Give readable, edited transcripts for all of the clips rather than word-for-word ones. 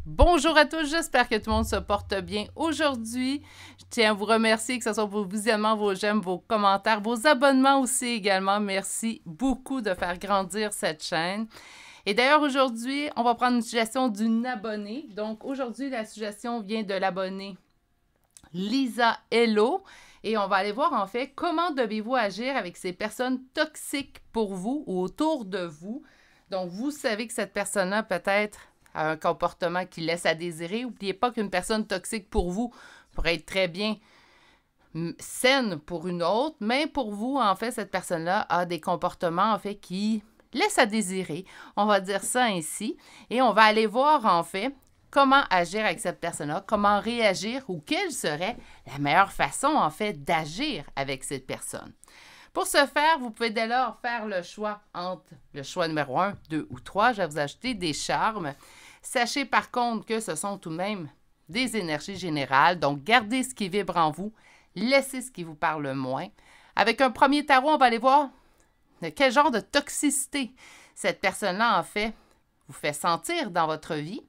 Bonjour à tous, j'espère que tout le monde se porte bien aujourd'hui. Je tiens à vous remercier, que ce soit vos visionnements, vos j'aime, vos commentaires, vos abonnements aussi également. Merci beaucoup de faire grandir cette chaîne. Et d'ailleurs, aujourd'hui, on va prendre une suggestion d'une abonnée. Donc, aujourd'hui, la suggestion vient de l'abonnée Lisa Hello. Et on va aller voir, en fait, comment devez-vous agir avec ces personnes toxiques pour vous ou autour de vous. Donc, vous savez que cette personne-là, peut-être, a un comportement qui laisse à désirer. N'oubliez pas qu'une personne toxique pour vous pourrait être très bien saine pour une autre, mais pour vous, en fait, cette personne-là a des comportements, en fait, qui laissent à désirer. On va dire ça ainsi. Et on va aller voir, en fait, comment agir avec cette personne-là, comment réagir ou quelle serait la meilleure façon, en fait, d'agir avec cette personne. Pour ce faire, vous pouvez dès lors faire le choix entre le choix numéro 1, 2 ou 3. Je vais vous ajouter des charmes. Sachez par contre que ce sont tout de même des énergies générales. Donc, gardez ce qui vibre en vous. Laissez ce qui vous parle moins. Avec un premier tarot, on va aller voir de quel genre de toxicité cette personne-là, en fait, vous fait sentir dans votre vie.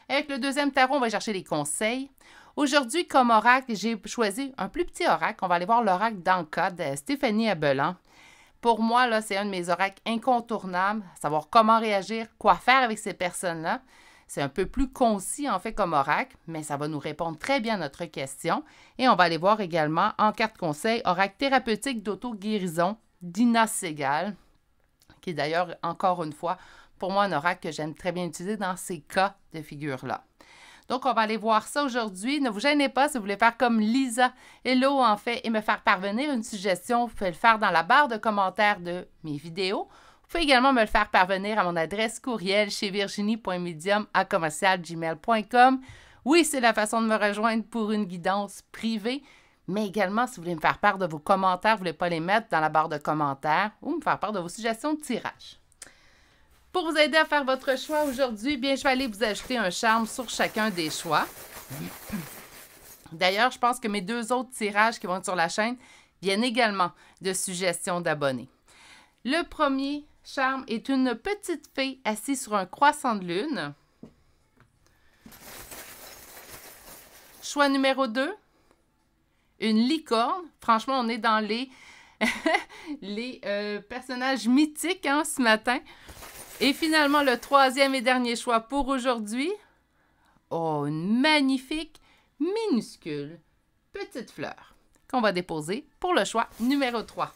Avec le deuxième tarot, on va chercher les conseils. Aujourd'hui, comme oracle, j'ai choisi un plus petit oracle. On va aller voir l'oracle d'Anka de Stéphanie Abelan. Pour moi, là, c'est un de mes oracles incontournables, savoir comment réagir, quoi faire avec ces personnes-là. C'est un peu plus concis, en fait, comme oracle, mais ça va nous répondre très bien à notre question. Et on va aller voir également, en carte conseil, oracle thérapeutique d'auto-guérison d'Ina Segal, qui est d'ailleurs, encore une fois, pour moi, un oracle que j'aime très bien utiliser dans ces cas de figure-là. Donc, on va aller voir ça aujourd'hui. Ne vous gênez pas si vous voulez faire comme Lisa Hello, en fait, et me faire parvenir une suggestion. Vous pouvez le faire dans la barre de commentaires de mes vidéos. Vous pouvez également me le faire parvenir à mon adresse courriel chez virginie.medium@gmail.com. Oui, c'est la façon de me rejoindre pour une guidance privée, mais également, si vous voulez me faire part de vos commentaires, vous ne voulez pas les mettre dans la barre de commentaires ou me faire part de vos suggestions de tirage. Pour vous aider à faire votre choix aujourd'hui, bien, je vais aller vous ajouter un charme sur chacun des choix. D'ailleurs, je pense que mes deux autres tirages qui vont être sur la chaîne viennent également de suggestions d'abonnés. Le premier charme est une petite fée assise sur un croissant de lune. Choix numéro 2, une licorne. Franchement, on est dans les, personnages mythiques ce matin. Et finalement, le troisième et dernier choix pour aujourd'hui. Oh, une magnifique, minuscule, petite fleur qu'on va déposer pour le choix numéro 3.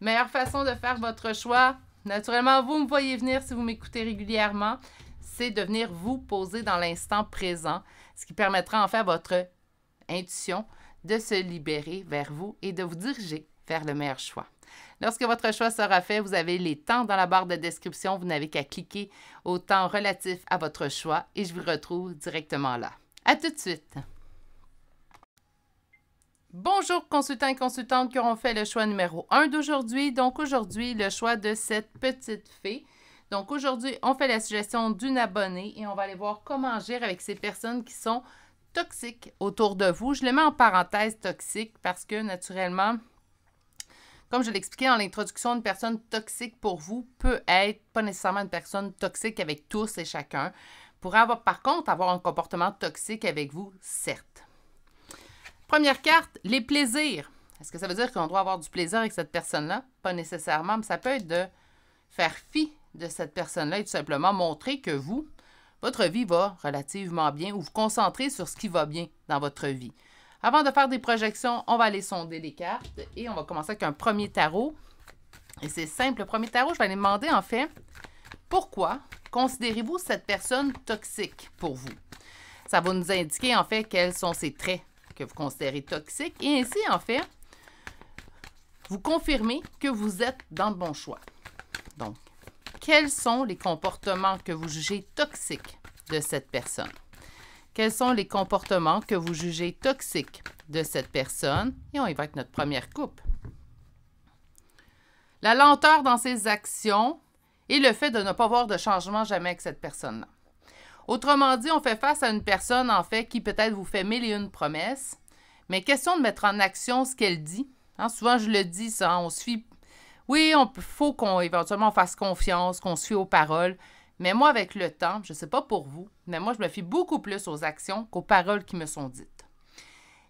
Meilleure façon de faire votre choix, naturellement, vous me voyez venir si vous m'écoutez régulièrement, c'est de venir vous poser dans l'instant présent, ce qui permettra en fait à votre intuition de se libérer vers vous et de vous diriger vers le meilleur choix. Lorsque votre choix sera fait, vous avez les temps dans la barre de description. Vous n'avez qu'à cliquer au temps relatif à votre choix et je vous retrouve directement là. À tout de suite! Bonjour consultants et consultantes qui auront fait le choix numéro 1 d'aujourd'hui. Donc aujourd'hui, le choix de cette petite fée. Donc aujourd'hui, on fait la suggestion d'une abonnée et on va aller voir comment agir avec ces personnes qui sont toxiques autour de vous. Je les mets en parenthèse toxiques parce que naturellement, comme je l'expliquais dans l'introduction, une personne toxique pour vous peut être pas nécessairement une personne toxique avec tous et chacun. Pourrait avoir, par contre, avoir un comportement toxique avec vous, certes. Première carte, les plaisirs. Est-ce que ça veut dire qu'on doit avoir du plaisir avec cette personne-là? Pas nécessairement, mais ça peut être de faire fi de cette personne-là et tout simplement montrer que vous, votre vie va relativement bien ou vous concentrer sur ce qui va bien dans votre vie. Avant de faire des projections, on va aller sonder les cartes et on va commencer avec un premier tarot. Et c'est simple, le premier tarot, je vais aller demander en fait, pourquoi considérez-vous cette personne toxique pour vous? Ça va nous indiquer en fait quels sont ces traits que vous considérez toxiques et ainsi en fait, vous confirmez que vous êtes dans le bon choix. Donc, quels sont les comportements que vous jugez toxiques de cette personne? Quels sont les comportements que vous jugez toxiques de cette personne? Et on y va avec notre première coupe. La lenteur dans ses actions et le fait de ne pas voir de changement jamais avec cette personne-là. Autrement dit, on fait face à une personne, en fait, qui peut-être vous fait mille et une promesses, mais question de mettre en action ce qu'elle dit. Souvent, je le dis, ça, on se fie. Oui, faut qu'on éventuellement fasse confiance, qu'on se fie aux paroles, Mais moi, avec le temps, je ne sais pas pour vous, mais moi, je me fie beaucoup plus aux actions qu'aux paroles qui me sont dites.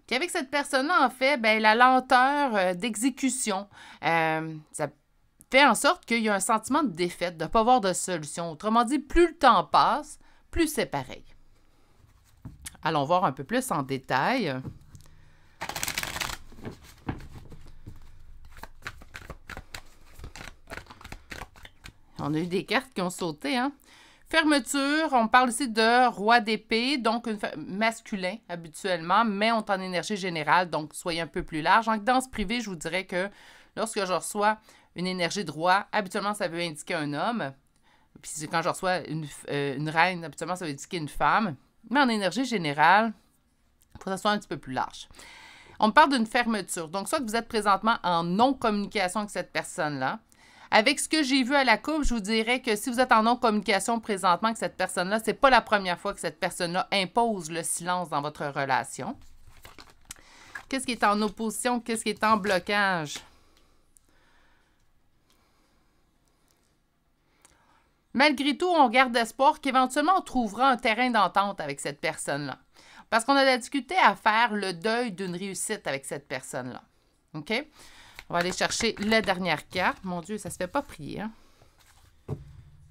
Puis avec cette personne-là, en fait, bien, la lenteur d'exécution, ça fait en sorte qu'il y a un sentiment de défaite, de ne pas avoir de solution. Autrement dit, plus le temps passe, plus c'est pareil. Allons voir un peu plus en détail. On a eu des cartes qui ont sauté, hein? Fermeture, on parle ici de roi d'épée, donc masculin habituellement, mais on est en énergie générale, donc soyez un peu plus large. En danse privée, je vous dirais que lorsque je reçois une énergie de roi, habituellement, ça veut indiquer un homme. Puis quand je reçois une reine, habituellement, ça veut indiquer une femme. Mais en énergie générale, il faut que ça soit un petit peu plus large. On parle d'une fermeture. Donc, soit que vous êtes présentement en non-communication avec cette personne-là. Avec ce que j'ai vu à la coupe, je vous dirais que si vous êtes en non-communication présentement avec cette personne-là, ce n'est pas la première fois que cette personne-là impose le silence dans votre relation. Qu'est-ce qui est en opposition? Qu'est-ce qui est en blocage? Malgré tout, on garde espoir qu'éventuellement, on trouvera un terrain d'entente avec cette personne-là. Parce qu'on a de la difficulté à faire le deuil d'une réussite avec cette personne-là. OK? On va aller chercher la dernière carte. Mon Dieu, ça ne se fait pas prier. Hein?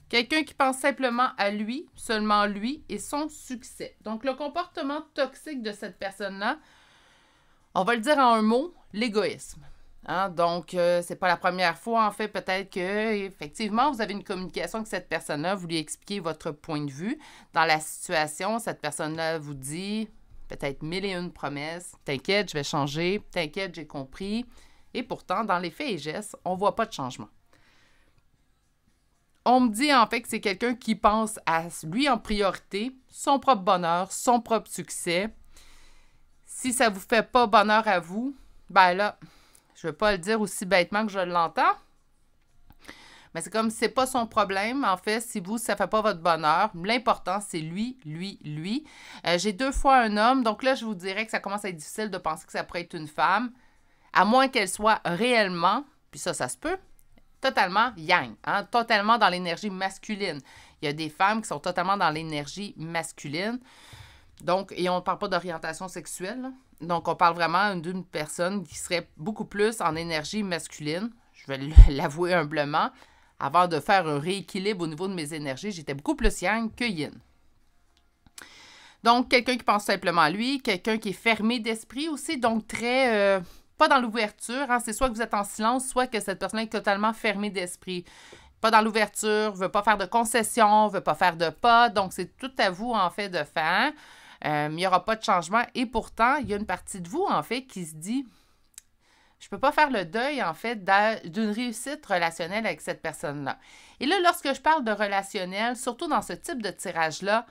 Quelqu'un qui pense simplement à lui, seulement lui, et son succès. Donc, le comportement toxique de cette personne-là, on va le dire en un mot, l'égoïsme. Hein? Donc, c'est pas la première fois, en fait, peut-être que effectivement, vous avez une communication avec cette personne-là, vous lui expliquez votre point de vue. Dans la situation, cette personne-là vous dit peut-être 1001 promesses. T'inquiète, je vais changer. T'inquiète, j'ai compris. Et pourtant, dans les faits et gestes, on ne voit pas de changement. On me dit en fait que c'est quelqu'un qui pense à lui en priorité, son propre bonheur, son propre succès. Si ça ne vous fait pas bonheur à vous, ben là, je ne vais pas le dire aussi bêtement que je l'entends, mais c'est comme si ce n'est pas son problème. En fait, si vous, ça ne fait pas votre bonheur, l'important, c'est lui. J'ai 2 fois un homme, donc là, je vous dirais que ça commence à être difficile de penser que ça pourrait être une femme. À moins qu'elle soit réellement, puis ça se peut, totalement yang, hein, totalement dans l'énergie masculine. Il y a des femmes qui sont totalement dans l'énergie masculine. Donc, et on ne parle pas d'orientation sexuelle. Là. Donc, on parle vraiment d'une personne qui serait beaucoup plus en énergie masculine. Je vais l'avouer humblement. Avant de faire un rééquilibre au niveau de mes énergies, j'étais beaucoup plus yang que yin. Donc, quelqu'un qui pense simplement à lui, quelqu'un qui est fermé d'esprit aussi, donc très... pas dans l'ouverture, hein. C'est soit que vous êtes en silence, soit que cette personne est totalement fermée d'esprit. Pas dans l'ouverture, veut pas faire de concessions, veut pas faire de pas. Donc, c'est tout à vous, en fait, de faire. Il n'y aura pas de changement. Et pourtant, il y a une partie de vous, en fait, qui se dit, je peux pas faire le deuil, en fait, d'une réussite relationnelle avec cette personne-là. Et là, lorsque je parle de relationnel, surtout dans ce type de tirage-là,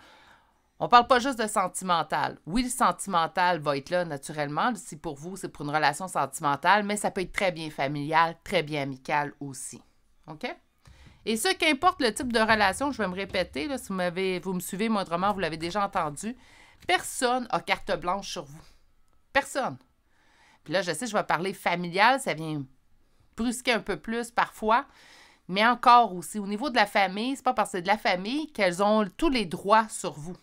on ne parle pas juste de sentimental. Oui, le sentimental va être là naturellement. Si pour vous, c'est pour une relation sentimentale, mais ça peut être très bien familial, très bien amical aussi. OK? Et ce qu'importe le type de relation, je vais me répéter, là, si vous me suivez moindrement, vous l'avez déjà entendu, personne n'a carte blanche sur vous. Personne. Puis là, je sais, je vais parler familial, ça vient brusquer un peu plus parfois, mais encore aussi, au niveau de la famille, c'est pas parce que c'est de la famille qu'elles ont tous les droits sur vous.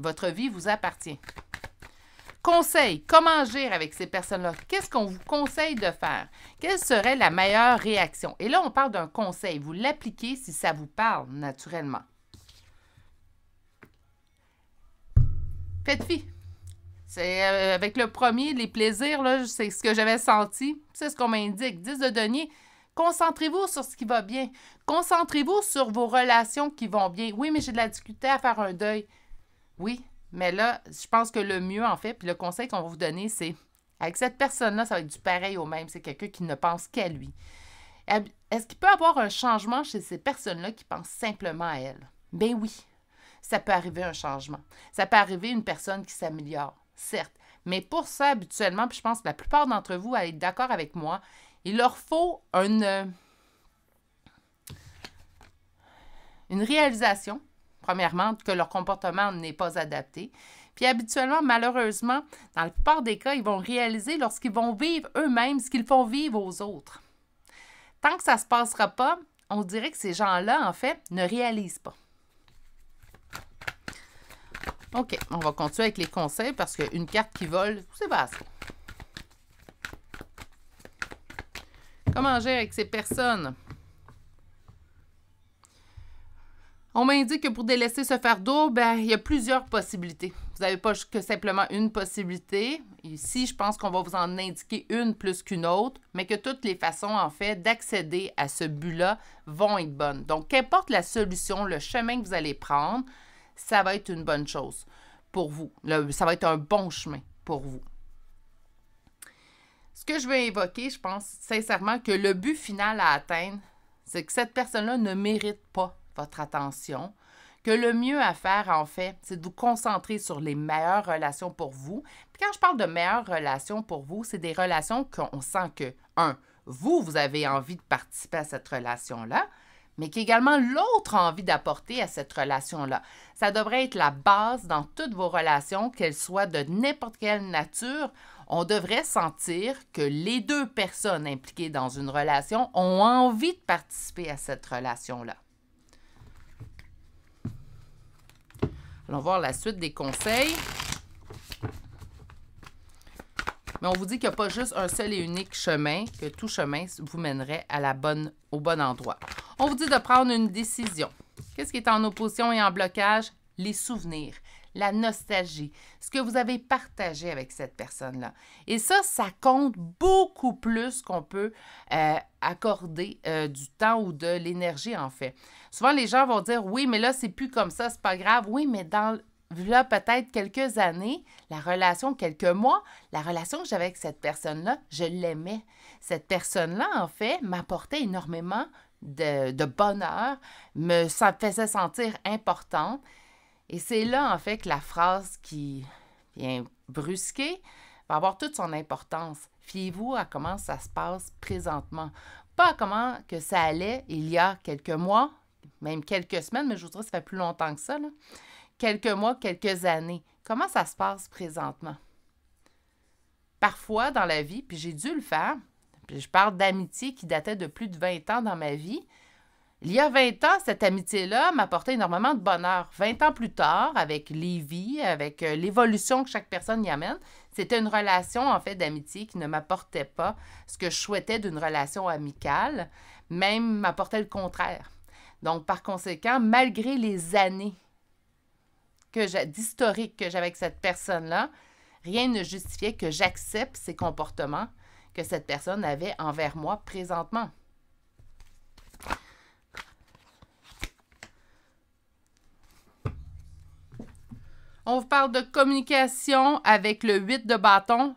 Votre vie vous appartient. Conseil, comment agir avec ces personnes-là? Qu'est-ce qu'on vous conseille de faire? Quelle serait la meilleure réaction? Et là, on parle d'un conseil. Vous l'appliquez si ça vous parle naturellement. Faites fi. C'est avec le premier, les plaisirs, là, c'est ce que j'avais senti. C'est ce qu'on m'indique. 10 de denier. Concentrez-vous sur ce qui va bien. Concentrez-vous sur vos relations qui vont bien. Oui, mais j'ai de la difficulté à faire un deuil. Oui, mais là, je pense que le mieux, en fait, puis le conseil qu'on va vous donner, c'est, avec cette personne-là, ça va être du pareil au même. C'est quelqu'un qui ne pense qu'à lui. Est-ce qu'il peut y avoir un changement chez ces personnes-là qui pensent simplement à elles? Bien oui, ça peut arriver un changement. Ça peut arriver une personne qui s'améliore, certes. Mais pour ça, habituellement, puis je pense que la plupart d'entre vous allez être d'accord avec moi, il leur faut une réalisation. Premièrement, que leur comportement n'est pas adapté. Puis habituellement, malheureusement, dans la plupart des cas, ils vont réaliser lorsqu'ils vont vivre eux-mêmes ce qu'ils font vivre aux autres. Tant que ça ne se passera pas, on dirait que ces gens-là, en fait, ne réalisent pas. OK, on va continuer avec les conseils parce qu'une carte qui vole, c'est pas assez. Comment agir avec ces personnes? On m'indique que pour délaisser ce fardeau, il y a plusieurs possibilités. Vous n'avez pas que simplement une possibilité. Ici, je pense qu'on va vous en indiquer une plus qu'une autre, mais que toutes les façons, en fait, d'accéder à ce but-là vont être bonnes. Donc, qu'importe la solution, le chemin que vous allez prendre, ça va être une bonne chose pour vous. Ça va être un bon chemin pour vous. Ce que je veux évoquer, je pense sincèrement que le but final à atteindre, c'est que cette personne-là ne mérite pas votre attention, que le mieux à faire, en fait, c'est de vous concentrer sur les meilleures relations pour vous. Puis quand je parle de meilleures relations pour vous, c'est des relations qu'on sent que, vous avez envie de participer à cette relation-là, mais qu'également l'autre a envie d'apporter à cette relation-là. Ça devrait être la base dans toutes vos relations, qu'elles soient de n'importe quelle nature. On devrait sentir que les deux personnes impliquées dans une relation ont envie de participer à cette relation-là. Allons voir la suite des conseils. Mais on vous dit qu'il n'y a pas juste un seul et unique chemin, que tout chemin vous mènerait au bon endroit. On vous dit de prendre une décision. Qu'est-ce qui est en opposition et en blocage? Les souvenirs, la nostalgie, ce que vous avez partagé avec cette personne-là. Et ça compte beaucoup plus qu'on peut accorder du temps ou de l'énergie, en fait. Souvent, les gens vont dire, oui, mais là, c'est plus comme ça, c'est pas grave. Oui, mais dans là, peut-être quelques années, quelques mois, la relation que j'avais avec cette personne-là, je l'aimais. Cette personne-là, en fait, m'apportait énormément de bonheur, me faisait sentir importante. Et c'est là, en fait, que la phrase qui vient brusquer va avoir toute son importance. Fiez-vous à comment ça se passe présentement. Pas à comment que ça allait il y a quelques mois, même quelques semaines, mais je vous dirais que ça fait plus longtemps que ça, là. Quelques mois, quelques années. Comment ça se passe présentement? Parfois, dans la vie, puis j'ai dû le faire, puis je parle d'amitié qui datait de plus de 20 ans dans ma vie. Il y a 20 ans, cette amitié-là m'apportait énormément de bonheur. 20 ans plus tard, avec les vies, avec l'évolution que chaque personne y amène, c'était une relation, en fait, d'amitié qui ne m'apportait pas ce que je souhaitais d'une relation amicale, même m'apportait le contraire. Donc, par conséquent, malgré les années d'historique que j'avais avec cette personne-là, rien ne justifiait que j'accepte ces comportements que cette personne avait envers moi présentement. On vous parle de communication avec le 8 de bâton.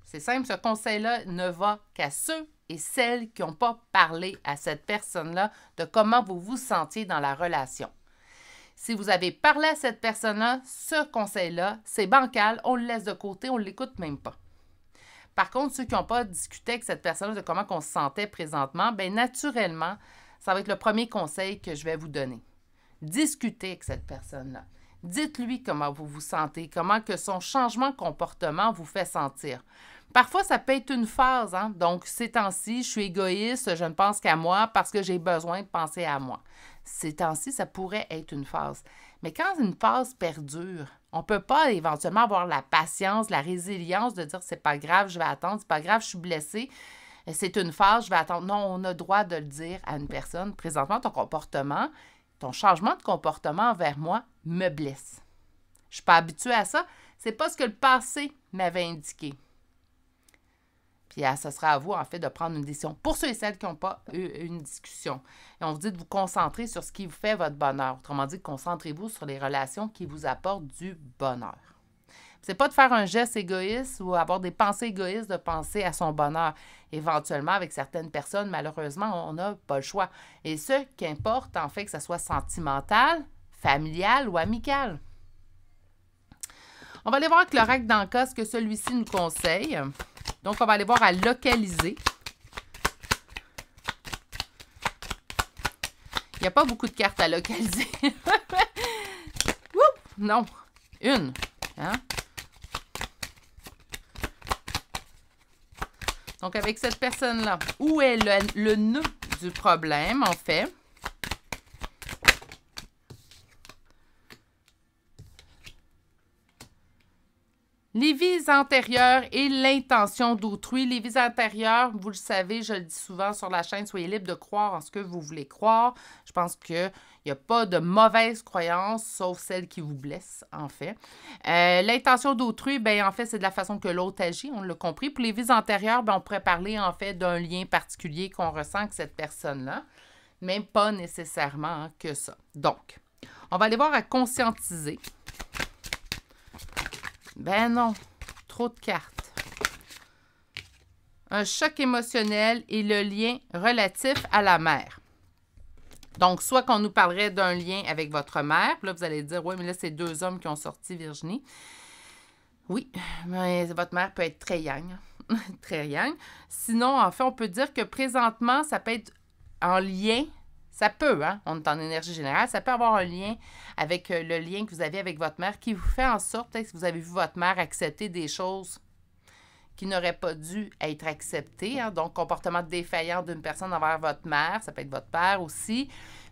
C'est simple, ce conseil-là ne va qu'à ceux et celles qui n'ont pas parlé à cette personne-là de comment vous vous sentiez dans la relation. Si vous avez parlé à cette personne-là, ce conseil-là, c'est bancal, on le laisse de côté, on ne l'écoute même pas. Par contre, ceux qui n'ont pas discuté avec cette personne-là de comment on se sentait présentement, bien naturellement, ça va être le premier conseil que je vais vous donner. Discutez avec cette personne-là. Dites-lui comment vous vous sentez, comment que son changement de comportement vous fait sentir. Parfois, ça peut être une phase, hein? Donc, ces temps-ci, je suis égoïste, je ne pense qu'à moi parce que j'ai besoin de penser à moi. Ces temps-ci, ça pourrait être une phase. Mais quand une phase perdure, on ne peut pas éventuellement avoir la patience, la résilience de dire c'est pas grave, je vais attendre, c'est pas grave, je suis blessée, c'est une phase, je vais attendre. Non, on a le droit de le dire à une personne. Présentement, ton comportement, ton changement de comportement envers moi me blesse. Je ne suis pas habituée à ça. C'est pas ce que le passé m'avait indiqué. Puis ce sera à vous, en fait, de prendre une décision. Pour ceux et celles qui n'ont pas eu une discussion. Et on vous dit de vous concentrer sur ce qui vous fait votre bonheur. Autrement dit, concentrez-vous sur les relations qui vous apportent du bonheur. C'est pas de faire un geste égoïste ou avoir des pensées égoïstes de penser à son bonheur. Éventuellement, avec certaines personnes, malheureusement, on n'a pas le choix. Et ce qui importe, en fait, que ce soit sentimental, familial ou amical. On va aller voir avec l'oracle d'Anka ce que celui-ci nous conseille. Donc, on va aller voir à localiser. Il n'y a pas beaucoup de cartes à localiser. Oups, non, une. Hein? Donc, avec cette personne-là, où est le nœud du problème, en fait. Les vies antérieures et l'intention d'autrui. Les vies antérieures, vous le savez, je le dis souvent sur la chaîne, soyez libre de croire en ce que vous voulez croire. Je pense qu'il n'y a pas de mauvaise croyance, sauf celle qui vous blesse, en fait. L'intention d'autrui, bien, en fait, c'est de la façon que l'autre agit, on l'a compris. Pour les vies antérieures, bien, on pourrait parler, en fait, d'un lien particulier qu'on ressent avec cette personne-là, mais pas nécessairement hein, que ça. Donc, on va aller voir à conscientiser. Ben non, trop de cartes. Un choc émotionnel et le lien relatif à la mère. Donc, soit qu'on nous parlerait d'un lien avec votre mère. Puis là, vous allez dire, oui, mais là, c'est 2 hommes qui ont sorti, Virginie. Oui, mais votre mère peut être très yang. Très yang. Sinon, en fait, on peut dire que présentement, ça peut être en lien. Ça peut, hein, on est en énergie générale, ça peut avoir un lien avec le lien que vous avez avec votre mère qui vous fait en sorte, peut-être que vous avez vu votre mère accepter des choses qui n'auraient pas dû être acceptées. Hein, donc, comportement défaillant d'une personne envers votre mère, ça peut être votre père aussi.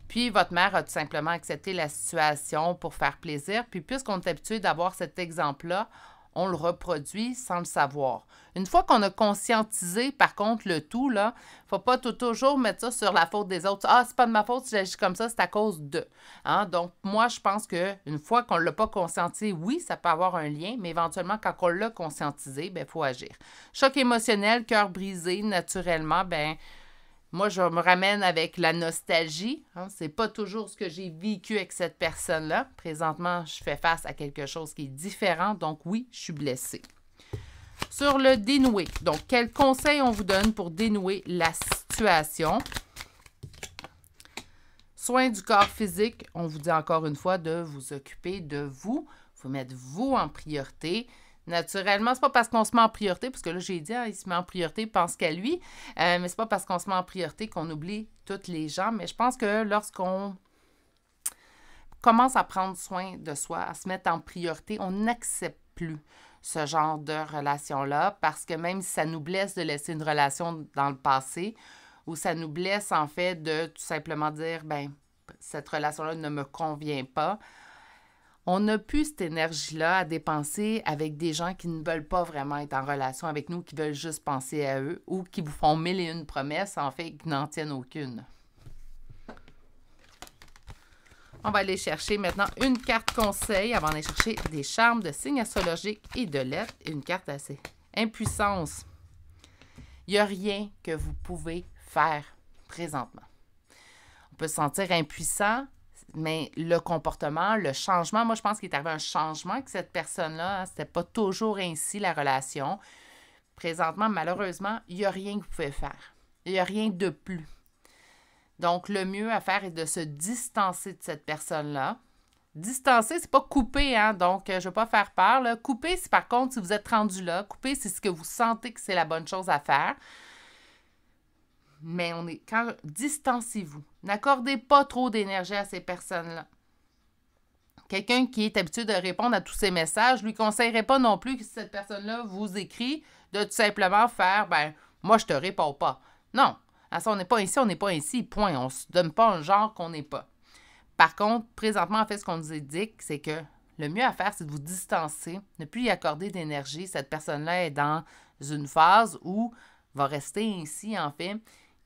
Puis, votre mère a tout simplement accepté la situation pour faire plaisir. Puis, puisqu'on est habitué d'avoir cet exemple-là, on le reproduit sans le savoir. Une fois qu'on a conscientisé, par contre, le tout, là, il ne faut pas toujours mettre ça sur la faute des autres. Ah, c'est pas de ma faute si j'agis comme ça, c'est à cause de. Hein? Donc, moi, je pense qu'une fois qu'on ne l'a pas conscientisé, oui, ça peut avoir un lien, mais éventuellement, quand on l'a conscientisé, bien, il faut agir. Choc émotionnel, cœur brisé, naturellement, bien, moi, je me ramène avec la nostalgie. Hein? C'est pas toujours ce que j'ai vécu avec cette personne-là. Présentement, je fais face à quelque chose qui est différent. Donc, oui, je suis blessée. Sur le dénouer. Donc, quels conseils on vous donne pour dénouer la situation? Soins du corps physique. On vous dit encore une fois de vous occuper de vous. Il faut mettre vous en priorité. Naturellement, c'est pas parce qu'on se met en priorité, parce que là, j'ai dit, hein, il se met en priorité, il pense qu'à lui, mais c'est pas parce qu'on se met en priorité qu'on oublie toutes les gens. Mais je pense que lorsqu'on commence à prendre soin de soi, à se mettre en priorité, on n'accepte plus ce genre de relation-là, parce que même si ça nous blesse de laisser une relation dans le passé, ou ça nous blesse, en fait, de tout simplement dire, ben cette relation-là ne me convient pas, on n'a plus cette énergie-là à dépenser avec des gens qui ne veulent pas vraiment être en relation avec nous, qui veulent juste penser à eux ou qui vous font 1001 promesses, en fait, qui n'en tiennent aucune. On va aller chercher maintenant une carte conseil avant d'aller chercher des charmes de signes astrologiques et de lettres. Une carte assez. Impuissance. Il n'y a rien que vous pouvez faire présentement. On peut se sentir impuissant, mais le comportement, le changement, moi, je pense qu'il est arrivé un changement avec cette personne-là. Hein, c'était pas toujours ainsi, la relation. Présentement, malheureusement, il n'y a rien que vous pouvez faire. Il n'y a rien de plus. Donc, le mieux à faire est de se distancer de cette personne-là. Distancer, c'est pas couper, hein? Donc, je ne veux pas faire peur. Là. Couper, c'est par contre, si vous êtes rendu là. Couper, c'est ce que vous sentez que c'est la bonne chose à faire. Mais distancez-vous. N'accordez pas trop d'énergie à ces personnes-là. Quelqu'un qui est habitué de répondre à tous ces messages, je ne lui conseillerais pas non plus que si cette personne-là vous écrit, de tout simplement faire, ben, moi, je te réponds pas. Non. À ça, on n'est pas ici, on n'est pas ici, point. On ne se donne pas un genre qu'on n'est pas. Par contre, présentement, en fait, ce qu'on nous indique, c'est que le mieux à faire, c'est de vous distancer, ne plus y accorder d'énergie. Cette personne-là est dans une phase où va rester ici, en fait,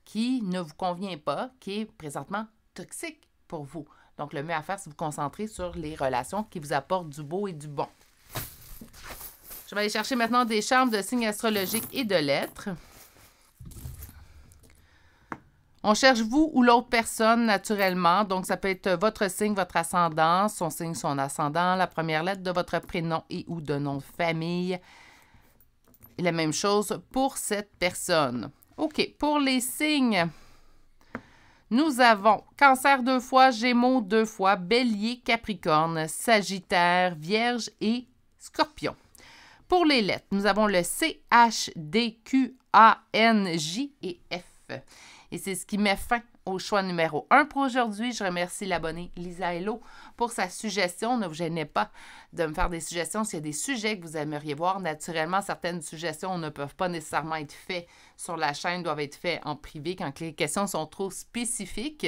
qui ne vous convient pas, qui est présentement toxique pour vous. Donc, le mieux à faire, c'est de vous concentrer sur les relations qui vous apportent du beau et du bon. Je vais aller chercher maintenant des charmes de signes astrologiques et de lettres. On cherche vous ou l'autre personne naturellement. Donc, ça peut être votre signe, votre ascendant, son signe, son ascendant, la première lettre de votre prénom et ou de nom de famille. Et la même chose pour cette personne. OK, pour les signes, nous avons Cancer 2 fois, Gémeaux 2 fois, Bélier, Capricorne, Sagittaire, Vierge et Scorpion. Pour les lettres, nous avons le C, H, D, Q, A, N, J et F. Et c'est ce qui met fin au choix numéro 1 pour aujourd'hui. Je remercie l'abonnée Lisa Hello pour sa suggestion. Ne vous gênez pas de me faire des suggestions s'il y a des sujets que vous aimeriez voir. Naturellement, certaines suggestions ne peuvent pas nécessairement être faites sur la chaîne, doivent être faites en privé quand les questions sont trop spécifiques.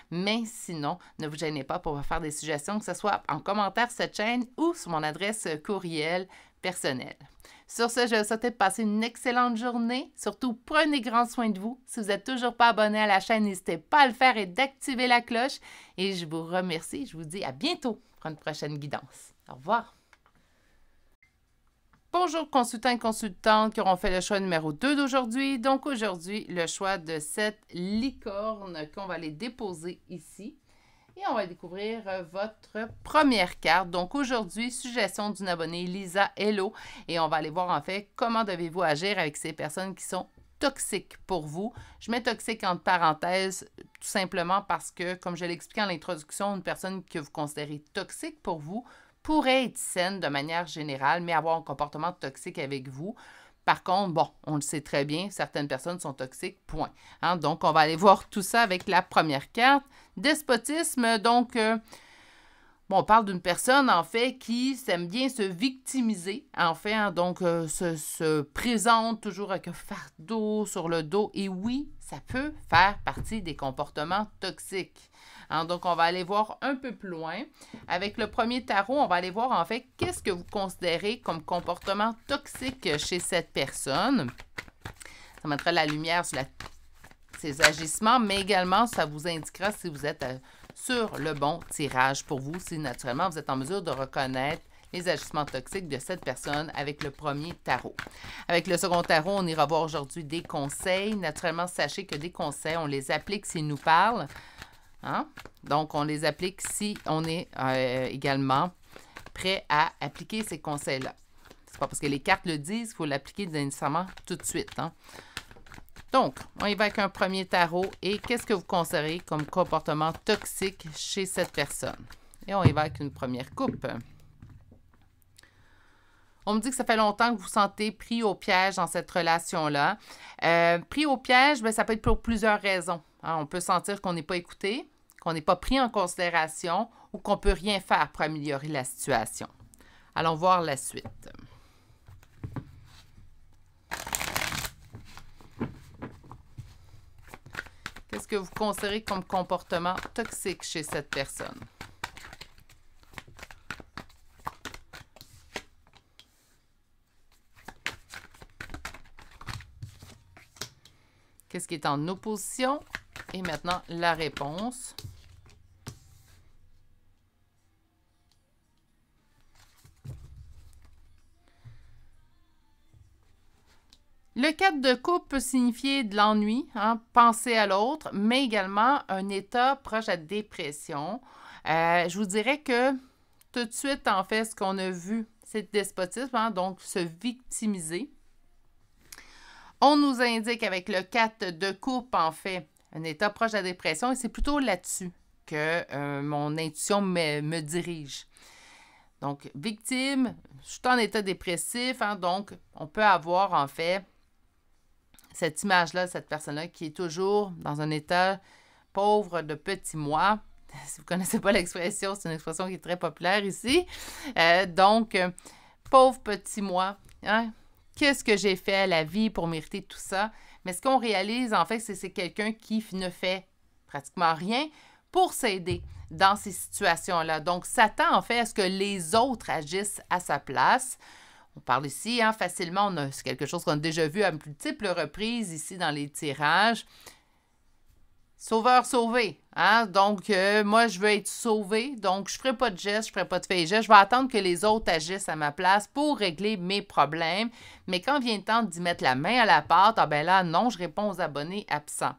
Mais sinon, ne vous gênez pas pour me faire des suggestions, que ce soit en commentaire sur cette chaîne ou sur mon adresse courriel personnelle. Sur ce, je vous souhaite de passer une excellente journée. Surtout, prenez grand soin de vous. Si vous n'êtes toujours pas abonné à la chaîne, n'hésitez pas à le faire et d'activer la cloche. Et je vous remercie. Je vous dis à bientôt pour une prochaine guidance. Au revoir. Bonjour consultants et consultantes qui auront fait le choix numéro 2 d'aujourd'hui. Donc aujourd'hui, le choix de cette licorne qu'on va aller déposer ici. Et on va découvrir votre première carte. Donc aujourd'hui, suggestion d'une abonnée, Lisa Hello. Et on va aller voir en fait comment devez-vous agir avec ces personnes qui sont toxiques pour vous. Je mets toxique entre parenthèses tout simplement parce que, comme je l'ai expliqué en l'introduction, une personne que vous considérez toxique pour vous pourrait être saine de manière générale, mais avoir un comportement toxique avec vous. Par contre, bon, on le sait très bien, certaines personnes sont toxiques, point. Hein? Donc, on va aller voir tout ça avec la première carte. Despotisme, donc, bon, on parle d'une personne, en fait, qui aime bien se victimiser, en fait, hein? Donc, se présente toujours avec un fardeau sur le dos. Et oui, ça peut faire partie des comportements toxiques. Hein? Donc, on va aller voir un peu plus loin. Avec le premier tarot, on va aller voir, en fait, qu'est-ce que vous considérez comme comportement toxique chez cette personne. Ça mettra la lumière sur ses agissements, mais également, ça vous indiquera si vous êtes sur le bon tirage pour vous, si naturellement, vous êtes en mesure de reconnaître les agissements toxiques de cette personne avec le premier tarot. Avec le second tarot, on ira voir aujourd'hui des conseils. Naturellement, sachez que des conseils, on les applique s'ils nous parlent. Hein? Donc, on les applique si on est également prêt à appliquer ces conseils-là. C'est pas parce que les cartes le disent qu'il faut l'appliquer nécessairement tout de suite. Hein? Donc, on y va avec un premier tarot. Et qu'est-ce que vous considérez comme comportement toxique chez cette personne? Et on y va avec une première coupe. On me dit que ça fait longtemps que vous vous sentez pris au piège dans cette relation-là. Pris au piège, bien, ça peut être pour plusieurs raisons. Hein? On peut sentir qu'on n'est pas écouté, qu'on n'est pas pris en considération ou qu'on ne peut rien faire pour améliorer la situation. Allons voir la suite. Qu'est-ce que vous considérez comme comportement toxique chez cette personne? Qu'est-ce qui est en opposition? Et maintenant, la réponse. Le 4 de coupe peut signifier de l'ennui, hein, penser à l'autre, mais également un état proche de la dépression. Je vous dirais que tout de suite, en fait, ce qu'on a vu, c'est le despotisme, hein, donc se victimiser. On nous indique avec le 4 de coupe, en fait, un état proche de la dépression, et c'est plutôt là-dessus que mon intuition me dirige. Donc, victime, je suis en état dépressif, hein, donc on peut avoir, en fait, cette image-là, cette personne-là qui est toujours dans un état pauvre de petit moi. Si vous ne connaissez pas l'expression, c'est une expression qui est très populaire ici. Donc, pauvre petit moi. Hein? Qu'est-ce que j'ai fait à la vie pour mériter tout ça? Mais ce qu'on réalise, en fait, c'est quelqu'un qui ne fait pratiquement rien pour s'aider dans ces situations-là. Donc, s'attend, en fait, à ce que les autres agissent à sa place. On parle ici, hein, facilement, c'est quelque chose qu'on a déjà vu à multiples reprises ici dans les tirages. Sauveur sauvé. Hein? Donc, moi, je veux être sauvé. Donc, je ne ferai pas de gestes, je ne ferai pas de faits et gestes. Je vais attendre que les autres agissent à ma place pour régler mes problèmes. Mais quand vient le temps d'y mettre la main à la pâte, ah ben là, non, je réponds aux abonnés absents.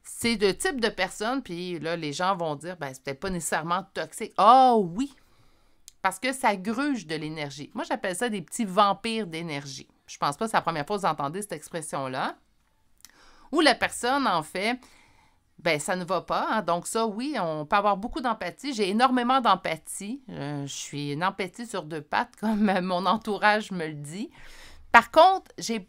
C'est de type de personne, puis là, les gens vont dire, ben, c'est peut-être pas nécessairement toxique. Ah oui! Parce que ça gruge de l'énergie. Moi, j'appelle ça des petits vampires d'énergie. Je pense pas que c'est la première fois que vous entendez cette expression-là. Où la personne, en fait, ben ça ne va pas. Hein? Donc ça, oui, on peut avoir beaucoup d'empathie. J'ai énormément d'empathie. Je suis une empathie sur deux pattes, comme mon entourage me le dit. Par contre, j'ai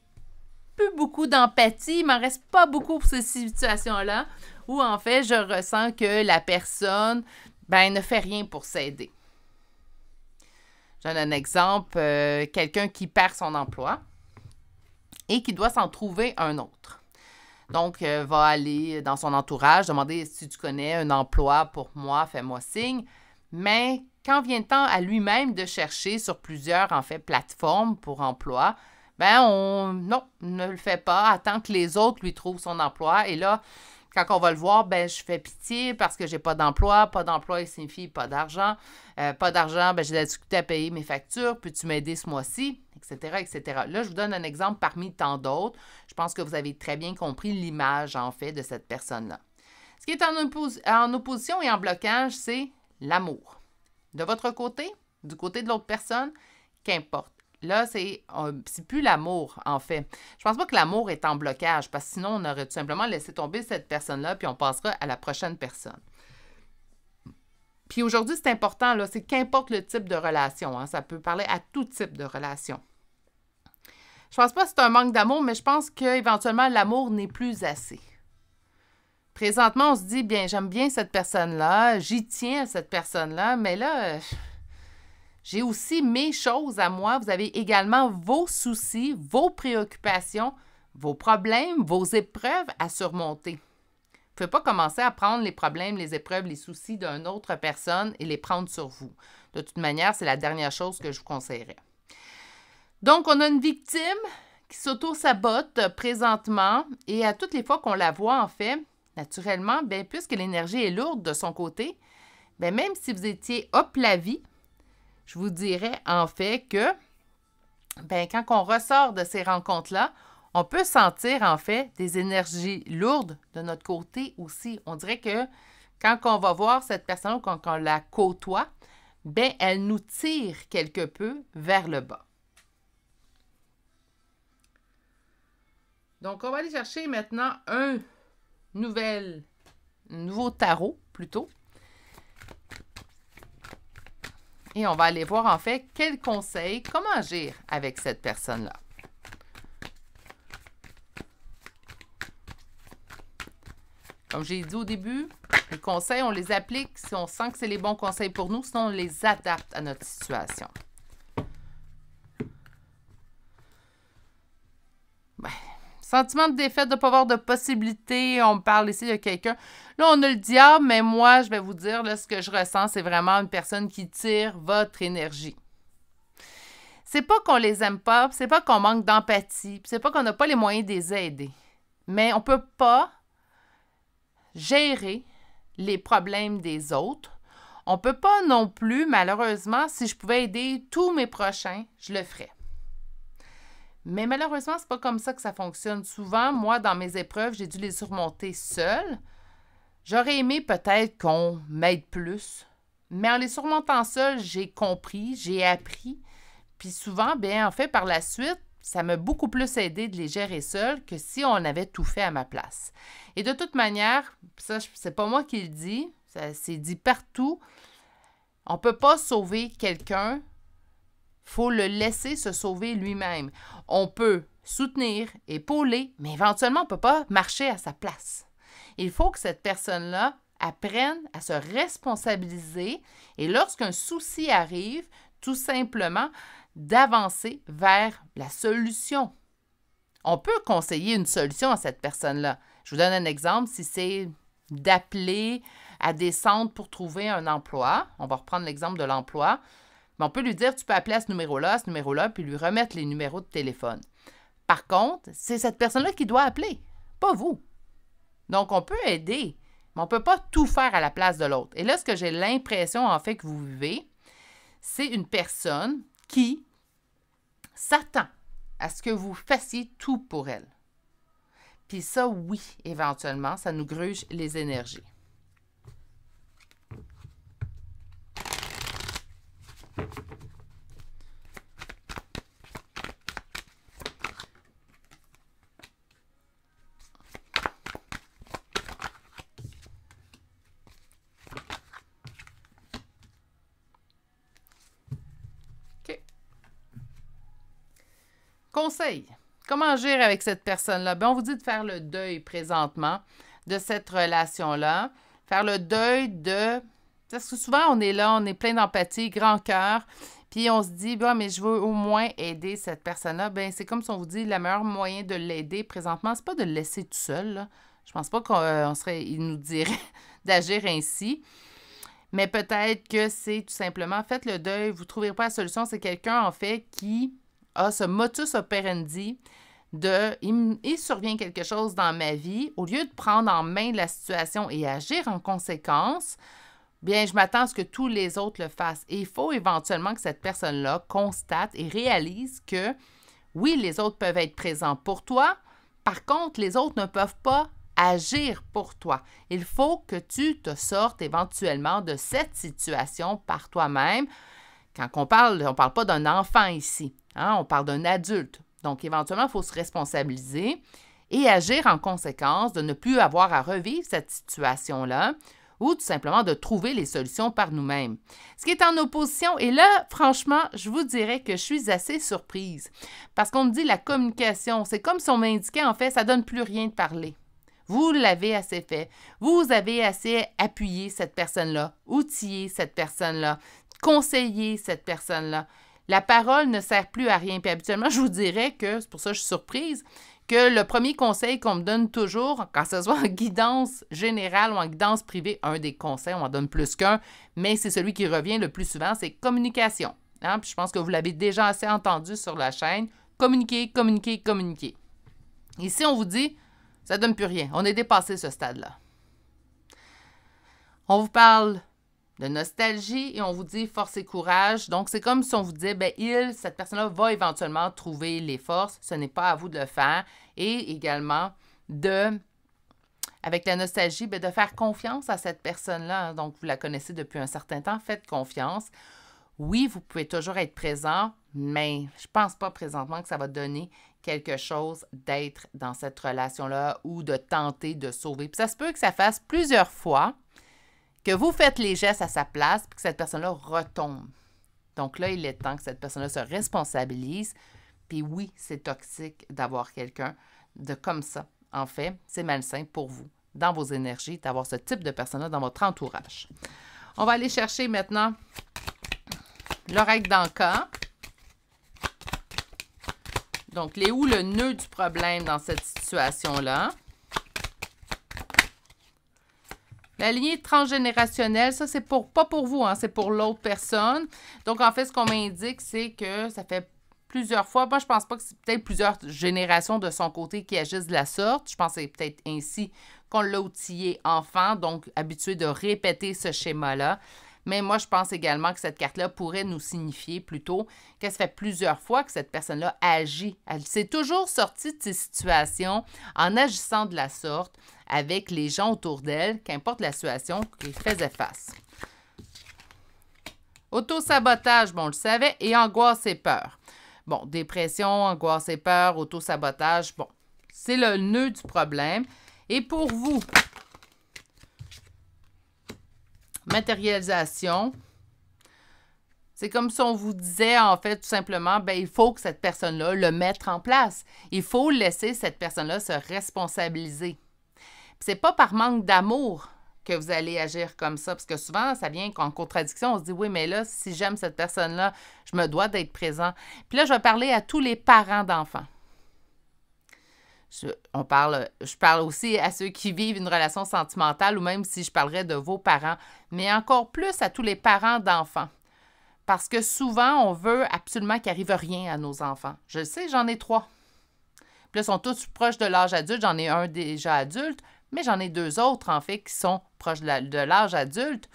plus beaucoup d'empathie, il m'en reste pas beaucoup pour ces situations-là, où en fait, je ressens que la personne, ben, ne fait rien pour s'aider. Je donne un exemple, quelqu'un qui perd son emploi et qui doit s'en trouver un autre. Donc, va aller dans son entourage, demander si tu connais un emploi pour moi, fais-moi signe. Mais quand vient le temps à lui-même de chercher sur plusieurs, en fait, plateformes pour emploi, ben non, ne le fait pas, attend que les autres lui trouvent son emploi. Et là, quand on va le voir, ben je fais pitié parce que j'ai pas d'emploi. Pas d'emploi, il signifie pas d'argent. Pas d'argent, ben j'ai de la difficulté à payer mes factures. Peux-tu m'aider ce mois-ci? Etc., etc. Là, je vous donne un exemple parmi tant d'autres. Je pense que vous avez très bien compris l'image, en fait, de cette personne-là. Ce qui est en opposition et en blocage, c'est l'amour. De votre côté, du côté de l'autre personne, qu'importe. Là, c'est plus l'amour, en fait. Je pense pas que l'amour est en blocage, parce que sinon, on aurait tout simplement laissé tomber cette personne-là, puis on passera à la prochaine personne. Puis aujourd'hui, c'est important, là, c'est qu'importe le type de relation, hein, ça peut parler à tout type de relation. Je pense pas que c'est un manque d'amour, mais je pense qu'éventuellement, l'amour n'est plus assez. Présentement, on se dit, bien, j'aime bien cette personne-là, j'y tiens à cette personne-là, mais là, j'ai aussi mes choses à moi. Vous avez également vos soucis, vos préoccupations, vos problèmes, vos épreuves à surmonter. Vous ne pouvez pas commencer à prendre les problèmes, les épreuves, les soucis d'une autre personne et les prendre sur vous. De toute manière, c'est la dernière chose que je vous conseillerais. Donc, on a une victime qui s'auto-sabote présentement et à toutes les fois qu'on la voit, en fait, naturellement, bien, puisque l'énergie est lourde de son côté, bien, même si vous étiez hop la vie, je vous dirais en fait que bien, quand on ressort de ces rencontres-là, on peut sentir en fait des énergies lourdes de notre côté aussi. On dirait que quand on va voir cette personne, quand on la côtoie, bien, elle nous tire quelque peu vers le bas. Donc, on va aller chercher maintenant un nouveau tarot plutôt. Et on va aller voir en fait quels conseils, comment agir avec cette personne-là. Comme j'ai dit au début, les conseils, on les applique si on sent que c'est les bons conseils pour nous, sinon on les adapte à notre situation. Ben, sentiment de défaite, de ne pas avoir de possibilités, on me parle ici de quelqu'un. Là, on a le diable, mais moi, je vais vous dire, là, ce que je ressens, c'est vraiment une personne qui tire votre énergie. C'est pas qu'on les aime pas, c'est pas qu'on manque d'empathie, c'est pas qu'on n'a pas les moyens de les aider. Mais on peut pas gérer les problèmes des autres. On peut pas non plus, malheureusement, si je pouvais aider tous mes prochains, je le ferais. Mais malheureusement, c'est pas comme ça que ça fonctionne. Souvent, moi, dans mes épreuves, j'ai dû les surmonter seule. J'aurais aimé peut-être qu'on m'aide plus, mais en les surmontant seule, j'ai compris, j'ai appris. Puis souvent, bien, en fait, par la suite, ça m'a beaucoup plus aidé de les gérer seule que si on avait tout fait à ma place. Et de toute manière, ça, c'est pas moi qui le dis, c'est dit partout, on peut pas sauver quelqu'un, il faut le laisser se sauver lui-même. On peut soutenir, épauler, mais éventuellement, on ne peut pas marcher à sa place. Il faut que cette personne-là apprenne à se responsabiliser et lorsqu'un souci arrive, tout simplement d'avancer vers la solution. On peut conseiller une solution à cette personne-là. Je vous donne un exemple, si c'est d'appeler à des centres pour trouver un emploi, on va reprendre l'exemple de l'emploi, mais on peut lui dire, tu peux appeler à ce numéro-là, puis lui remettre les numéros de téléphone. Par contre, c'est cette personne-là qui doit appeler, pas vous. Donc, on peut aider, mais on ne peut pas tout faire à la place de l'autre. Et là, ce que j'ai l'impression, en fait, que vous vivez, c'est une personne qui s'attend à ce que vous fassiez tout pour elle. Puis ça, oui, éventuellement, ça nous gruge les énergies. Conseil. Comment agir avec cette personne-là? Bien, on vous dit de faire le deuil présentement de cette relation-là. Faire le deuil de... Parce que souvent, on est là, on est plein d'empathie, grand cœur, puis on se dit, bah, mais je veux au moins aider cette personne-là. Bien, c'est comme si on vous dit, le meilleur moyen de l'aider présentement, c'est pas de le laisser tout seul, là. Je pense pas il nous dirait d'agir ainsi. Mais peut-être que c'est tout simplement, faites le deuil, vous ne trouverez pas la solution. C'est quelqu'un, en fait, qui a ce motus operandi de il survient quelque chose dans ma vie. Au lieu de prendre en main la situation et agir en conséquence, bien, je m'attends à ce que tous les autres le fassent. Et il faut éventuellement que cette personne-là constate et réalise que, oui, les autres peuvent être présents pour toi. Par contre, les autres ne peuvent pas agir pour toi. Il faut que tu te sortes éventuellement de cette situation par toi-même. Quand on parle pas d'un enfant ici, hein, on parle d'un adulte. Donc, éventuellement, il faut se responsabiliser et agir en conséquence de ne plus avoir à revivre cette situation-là ou tout simplement de trouver les solutions par nous-mêmes. Ce qui est en opposition, et là, franchement, je vous dirais que je suis assez surprise parce qu'on me dit la communication, c'est comme si on m'indiquait, en fait, ça ne donne plus rien de parler. Vous l'avez assez fait. Vous avez assez appuyé cette personne-là, outillé cette personne-là, conseillé cette personne-là. La parole ne sert plus à rien. Puis habituellement, je vous dirais que, c'est pour ça que je suis surprise, que le premier conseil qu'on me donne toujours, quand ce soit en guidance générale ou en guidance privée, un des conseils, on en donne plus qu'un, mais c'est celui qui revient le plus souvent, c'est communication. Hein? Puis je pense que vous l'avez déjà assez entendu sur la chaîne. Communiquer, communiquer, communiquer. Ici, on vous dit, ça ne donne plus rien. On est dépassé ce stade-là. On vous parle de nostalgie et on vous dit force et courage. Donc, c'est comme si on vous disait, bien, cette personne-là va éventuellement trouver les forces. Ce n'est pas à vous de le faire. Et également, avec la nostalgie, bien, de faire confiance à cette personne-là. Donc, vous la connaissez depuis un certain temps. Faites confiance. Oui, vous pouvez toujours être présent, mais je ne pense pas présentement que ça va donner quelque chose d'être dans cette relation-là ou de tenter de sauver. Puis ça se peut que ça fasse plusieurs fois que vous faites les gestes à sa place puis que cette personne-là retombe. Donc là, il est temps que cette personne-là se responsabilise. Puis oui, c'est toxique d'avoir quelqu'un de comme ça. En fait, c'est malsain pour vous, dans vos énergies, d'avoir ce type de personne-là dans votre entourage. On va aller chercher maintenant l'oracle d'Anka. Donc, il est où le nœud du problème dans cette situation-là? La lignée transgénérationnelle, ça, c'est pas pour vous, hein, c'est pour l'autre personne. Donc, en fait, ce qu'on m'indique, c'est que ça fait plusieurs fois. Moi, je pense pas que c'est peut-être plusieurs générations de son côté qui agissent de la sorte. Je pense que c'est peut-être ainsi qu'on l'a outillé enfant, donc habitué de répéter ce schéma-là. Mais moi, je pense également que cette carte-là pourrait nous signifier plutôt que ça fait plusieurs fois que cette personne-là agit. Elle s'est toujours sortie de ces situations en agissant de la sorte avec les gens autour d'elle, qu'importe la situation, qui faisait face. Auto-sabotage, bon, on le savait, et angoisse et peur. Bon, dépression, angoisse et peur, auto-sabotage, bon, c'est le nœud du problème. Et pour vous, matérialisation, c'est comme si on vous disait, en fait, tout simplement, bien, il faut que cette personne-là le mette en place. Il faut laisser cette personne-là se responsabiliser. C'est pas par manque d'amour que vous allez agir comme ça, parce que souvent, ça vient en contradiction. On se dit, oui, mais là, si j'aime cette personne-là, je me dois d'être présent. Puis là, je vais parler à tous les parents d'enfants. Je parle aussi à ceux qui vivent une relation sentimentale ou même si je parlerais de vos parents, mais encore plus à tous les parents d'enfants. Parce que souvent, on veut absolument qu'il n'arrive rien à nos enfants. Je le sais, j'en ai 3. Puis là, ils sont tous proches de l'âge adulte. J'en ai un déjà adulte, mais j'en ai 2 autres, en fait, qui sont proches de l'âge adulte.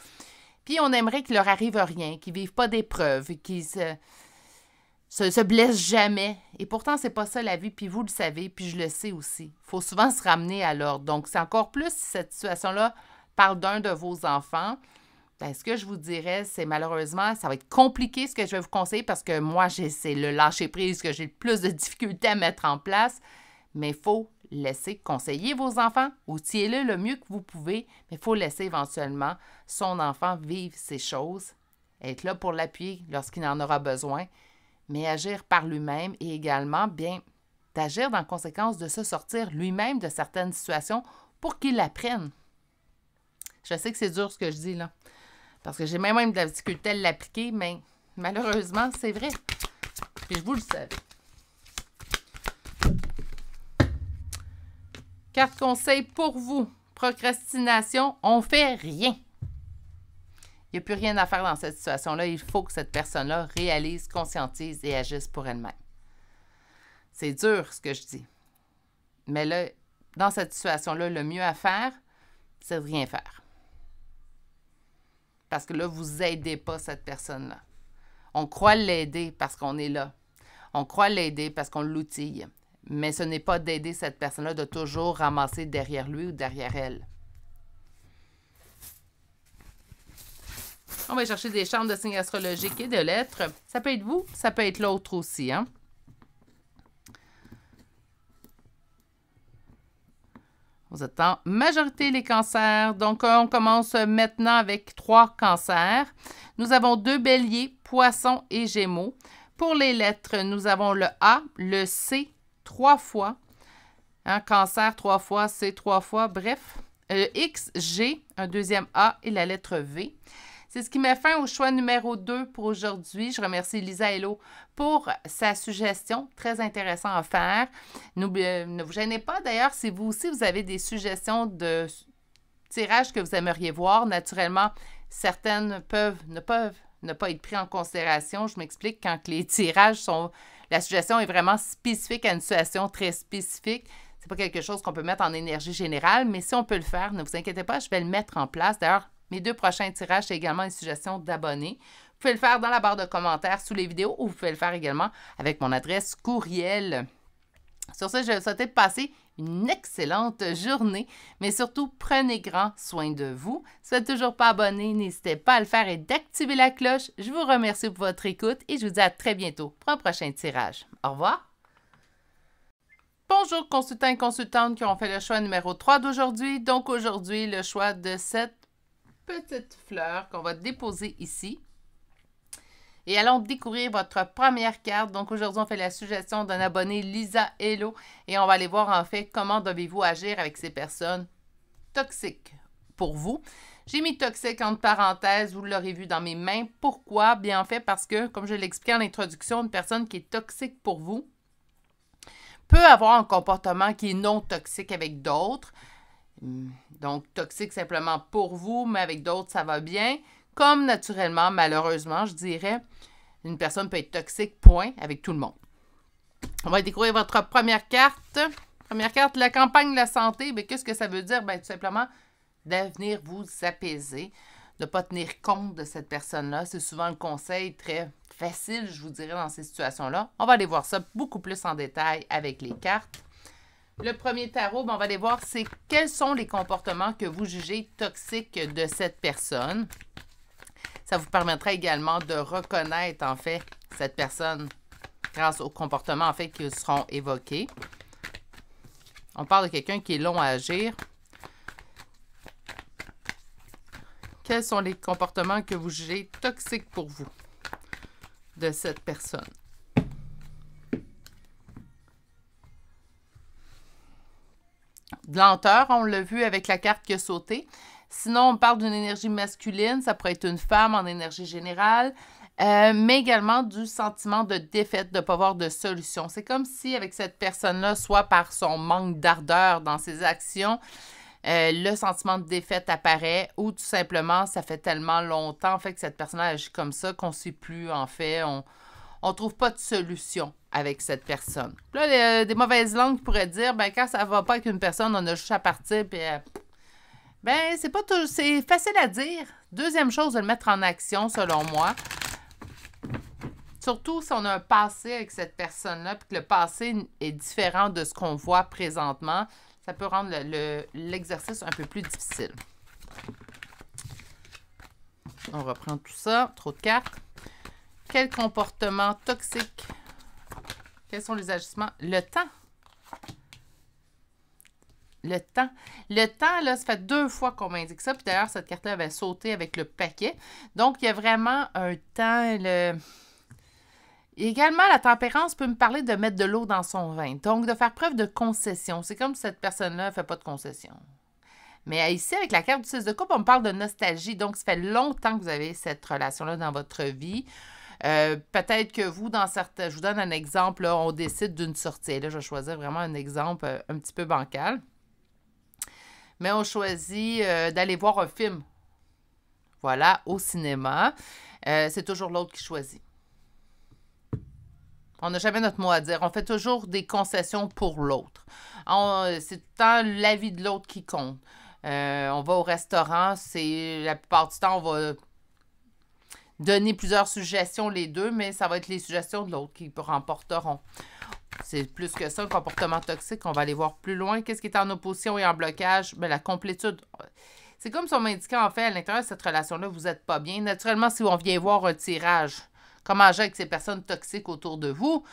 Puis on aimerait qu'il leur arrive rien, qu'ils ne vivent pas d'épreuves, qu'ils se blesse jamais. Et pourtant, c'est pas ça la vie, puis vous le savez, puis je le sais aussi. Il faut souvent se ramener à l'ordre. Donc, c'est encore plus si cette situation-là parle d'un de vos enfants. Bien, ce que je vous dirais, c'est malheureusement, ça va être compliqué ce que je vais vous conseiller parce que moi, c'est le lâcher-prise que j'ai le plus de difficultés à mettre en place. Mais il faut laisser conseiller vos enfants, outillez-le le mieux que vous pouvez, mais il faut laisser éventuellement son enfant vivre ces choses, être là pour l'appuyer lorsqu'il en aura besoin, mais agir par lui-même et également, bien, d'agir dans la conséquence, de se sortir lui-même de certaines situations pour qu'il apprenne. Je sais que c'est dur ce que je dis là, parce que j'ai même de la difficulté à l'appliquer, mais malheureusement, c'est vrai. Puis je vous le savais. Carte conseil pour vous. Procrastination, on fait rien. Il n'y a plus rien à faire dans cette situation-là. Il faut que cette personne-là réalise, conscientise et agisse pour elle-même. C'est dur ce que je dis. Mais là, dans cette situation-là, le mieux à faire, c'est de rien faire. Parce que là, vous n'aidez pas cette personne-là. On croit l'aider parce qu'on est là. On croit l'aider parce qu'on l'outille. Mais ce n'est pas d'aider cette personne-là de toujours ramasser derrière lui ou derrière elle. On va chercher des chambres de signes astrologiques et de lettres. Ça peut être vous, ça peut être l'autre aussi, hein? Vous êtes en majorité les cancers. Donc, on commence maintenant avec 3 cancers. Nous avons 2 béliers, poissons et gémeaux. Pour les lettres, nous avons le A, le C, 3 fois. Hein, cancer, 3 fois, C, 3 fois. Bref, X, G, un deuxième A et la lettre V. C'est ce qui met fin au choix numéro 2 pour aujourd'hui. Je remercie Lisa Hello pour sa suggestion. Très intéressant à faire. Ne vous gênez pas d'ailleurs si vous aussi vous avez des suggestions de tirages que vous aimeriez voir. Naturellement, certaines ne peuvent ne pas être prises en considération. Je m'explique, quand les tirages sont... La suggestion est vraiment spécifique à une situation très spécifique. Ce n'est pas quelque chose qu'on peut mettre en énergie générale, mais si on peut le faire, ne vous inquiétez pas, je vais le mettre en place. D'ailleurs, mes 2 prochains tirages, c'est également une suggestion d'abonnés. Vous pouvez le faire dans la barre de commentaires sous les vidéos ou vous pouvez le faire également avec mon adresse courriel. Sur ce, je vais vous souhaiter de passer une excellente journée, mais surtout, prenez grand soin de vous. Si vous n'êtes toujours pas abonné, n'hésitez pas à le faire et d'activer la cloche. Je vous remercie pour votre écoute et je vous dis à très bientôt pour un prochain tirage. Au revoir! Bonjour consultants et consultantes qui ont fait le choix numéro 3 d'aujourd'hui. Donc aujourd'hui, le choix de cette petite fleur qu'on va déposer ici. Et allons découvrir votre première carte. Donc aujourd'hui, on fait la suggestion d'un abonné, Lisa Hello. Et on va aller voir en fait comment devez-vous agir avec ces personnes toxiques pour vous. J'ai mis toxique entre parenthèses, vous l'aurez vu dans mes mains. Pourquoi? Bien en fait parce que, comme je l'expliquais en introduction, une personne qui est toxique pour vous peut avoir un comportement qui est non toxique avec d'autres. Donc, toxique simplement pour vous, mais avec d'autres, ça va bien. Comme naturellement, malheureusement, je dirais, une personne peut être toxique, point, avec tout le monde. On va découvrir votre première carte. Première carte, la campagne de la santé. Bien, qu'est-ce que ça veut dire? Bien, tout simplement, de venir vous apaiser, de ne pas tenir compte de cette personne-là. C'est souvent le conseil très facile, je vous dirais, dans ces situations-là. On va aller voir ça beaucoup plus en détail avec les cartes. Le premier tarot, bien, on va aller voir, c'est quels sont les comportements que vous jugez toxiques de cette personne. Ça vous permettra également de reconnaître, en fait, cette personne grâce aux comportements, en fait, qui seront évoqués. On parle de quelqu'un qui est long à agir. Quels sont les comportements que vous jugez toxiques pour vous de cette personne? De lenteur, on l'a vu avec la carte qui a sauté. Sinon, on parle d'une énergie masculine. Ça pourrait être une femme en énergie générale. Mais également du sentiment de défaite, de ne pas avoir de solution. C'est comme si avec cette personne-là, soit par son manque d'ardeur dans ses actions, le sentiment de défaite apparaît ou tout simplement, ça fait tellement longtemps en fait, que cette personne-là agit comme ça qu'on ne sait plus, en fait, on ne trouve pas de solution avec cette personne. Puis là, des mauvaises langues pourraient dire, ben quand ça ne va pas avec une personne, on a juste à partir, puis ben c'est pas tout, c'est facile à dire. Deuxième chose, de le mettre en action, selon moi. Surtout si on a un passé avec cette personne-là, puis que le passé est différent de ce qu'on voit présentement, ça peut rendre l'exercice un peu plus difficile. On reprend tout ça. Trop de cartes. Quel comportement toxique? Quels sont les agissements? Le temps. Le temps. Le temps, là, ça fait 2 fois qu'on m'indique ça. Puis d'ailleurs, cette carte-là avait sauté avec le paquet. Donc, il y a vraiment un temps... Et également, la tempérance peut me parler de mettre de l'eau dans son vin. Donc, de faire preuve de concession. C'est comme si cette personne-là ne fait pas de concession. Mais ici, avec la carte du 6 de coupe, on me parle de nostalgie. Donc, ça fait longtemps que vous avez cette relation-là dans votre vie. Peut-être que vous, dans certains... Je vous donne un exemple, là, on décide d'une sortie. Là, je vais choisir vraiment un exemple un petit peu bancal. Mais on choisit d'aller voir un film. Voilà, au cinéma. C'est toujours l'autre qui choisit. On n'a jamais notre mot à dire. On fait toujours des concessions pour l'autre. C'est tout le temps l'avis de l'autre qui compte. On va au restaurant, la plupart du temps, on va donner plusieurs suggestions les deux, mais ça va être les suggestions de l'autre qui remporteront. C'est plus que ça, un comportement toxique. On va aller voir plus loin. Qu'est-ce qui est en opposition et en blocage? Bien, la complétude. C'est comme si on m'indiquait, en fait, à l'intérieur de cette relation-là, vous n'êtes pas bien. Naturellement, si on vient voir un tirage, comment agir avec ces personnes toxiques autour de vous,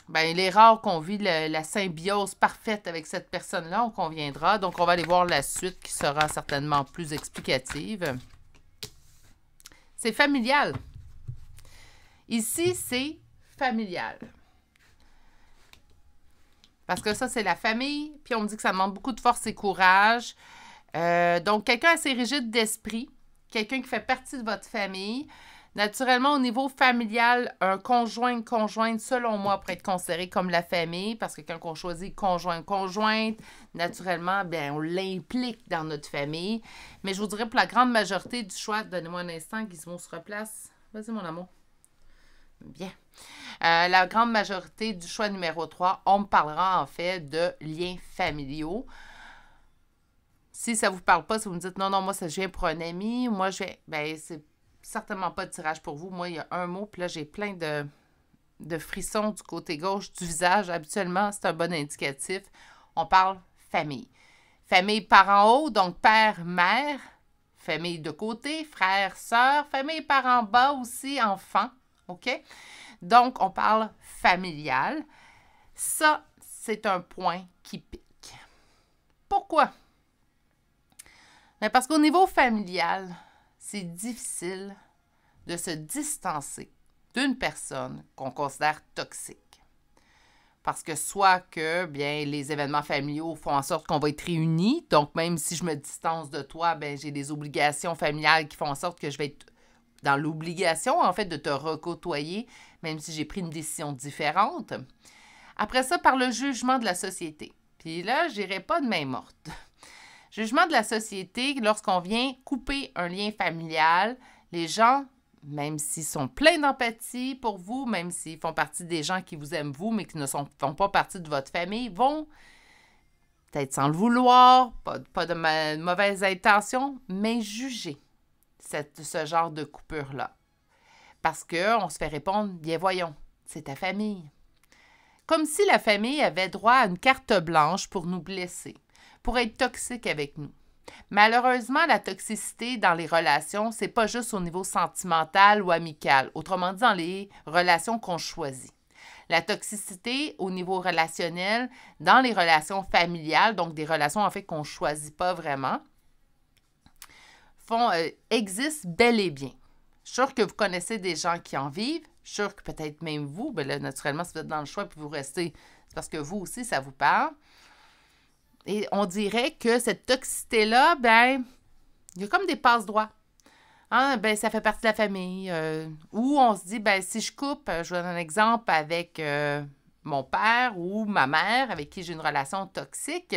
bien, il est rare qu'on vit la symbiose parfaite avec cette personne-là. On conviendra. Donc, on va aller voir la suite qui sera certainement plus explicative. C'est familial. Ici, c'est familial. Parce que ça, c'est la famille. Puis on me dit que ça demande beaucoup de force et courage. Donc, quelqu'un assez rigide d'esprit. Quelqu'un qui fait partie de votre famille. Naturellement, au niveau familial, un conjoint, une conjointe, selon moi, pourrait être considéré comme la famille. Parce que quand on choisit conjointe, naturellement, bien, on l'implique dans notre famille. Mais je vous dirais, pour la grande majorité du choix, donnez-moi un instant, Gizmo se replace. Vas-y, mon amour. Bien. La grande majorité du choix numéro 3, on me parlera en fait de liens familiaux. Si ça ne vous parle pas, si vous me dites non, moi, ça je viens pour un ami, moi, je viens. Bien, c'est certainement pas de tirage pour vous. Moi, il y a un mot, puis là, j'ai plein de frissons du côté gauche du visage. Habituellement, c'est un bon indicatif. On parle famille. Famille par en haut, donc père, mère, famille de côté, frère, sœur, famille par en bas aussi, enfant. OK? Donc, on parle familial. Ça, c'est un point qui pique. Pourquoi? Bien, parce qu'au niveau familial, c'est difficile de se distancer d'une personne qu'on considère toxique. Parce que soit que, bien, les événements familiaux font en sorte qu'on va être réunis. Donc, même si je me distance de toi, bien, j'ai des obligations familiales qui font en sorte que je vais être dans l'obligation, en fait, de te recôtoyer, même si j'ai pris une décision différente. Après ça, par le jugement de la société. Puis là, je n'irai pas de main morte. Jugement de la société, lorsqu'on vient couper un lien familial, les gens, même s'ils sont pleins d'empathie pour vous, même s'ils font partie des gens qui vous aiment vous, mais qui ne font pas partie de votre famille, vont, peut-être sans le vouloir, pas de mauvaise intention, mais juger ce genre de coupure-là. Parce qu'on se fait répondre, bien voyons, c'est ta famille. Comme si la famille avait droit à une carte blanche pour nous blesser, pour être toxique avec nous. Malheureusement, la toxicité dans les relations, c'est pas juste au niveau sentimental ou amical, autrement dit dans les relations qu'on choisit. La toxicité au niveau relationnel, dans les relations familiales, donc des relations en fait qu'on choisit pas vraiment, existe bel et bien. Je suis sûre que vous connaissez des gens qui en vivent. Je suis sûre que peut-être même vous, bien là, naturellement, si vous êtes dans le choix et vous restez, c'est parce que vous aussi, ça vous parle. Et on dirait que cette toxicité-là, ben, il y a comme des passe-droits. Hein? Ben, ça fait partie de la famille. Ou on se dit, ben, si je coupe, je vous donne un exemple avec mon père ou ma mère avec qui j'ai une relation toxique.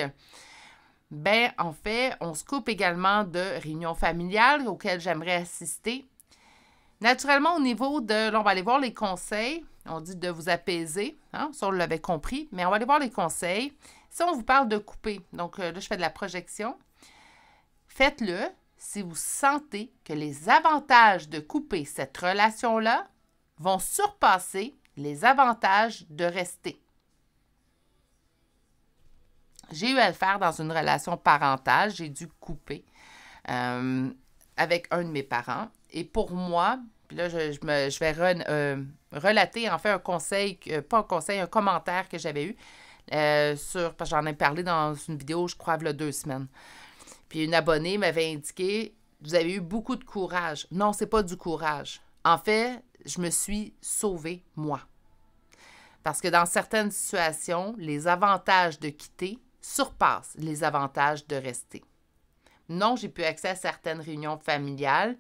Ben, en fait, on se coupe également de réunions familiales auxquelles j'aimerais assister. Naturellement, au niveau de... Là, on va aller voir les conseils. On dit de vous apaiser. Hein? Ça, on l'avait compris. Mais on va aller voir les conseils. Si on vous parle de couper, donc là, je fais de la projection. Faites-le si vous sentez que les avantages de couper cette relation-là vont surpasser les avantages de rester. J'ai eu à le faire dans une relation parentale. J'ai dû couper avec un de mes parents. Et pour moi, puis là, je vais relater en fait un conseil, pas un conseil, un commentaire que j'avais eu parce que j'en ai parlé dans une vidéo, je crois, il y a 2 semaines. Puis une abonnée m'avait indiqué, vous avez eu beaucoup de courage. Non, c'est pas du courage. En fait, je me suis sauvée, moi. Parce que dans certaines situations, les avantages de quitter surpassent les avantages de rester. Non, j'ai pu accès à certaines réunions familiales.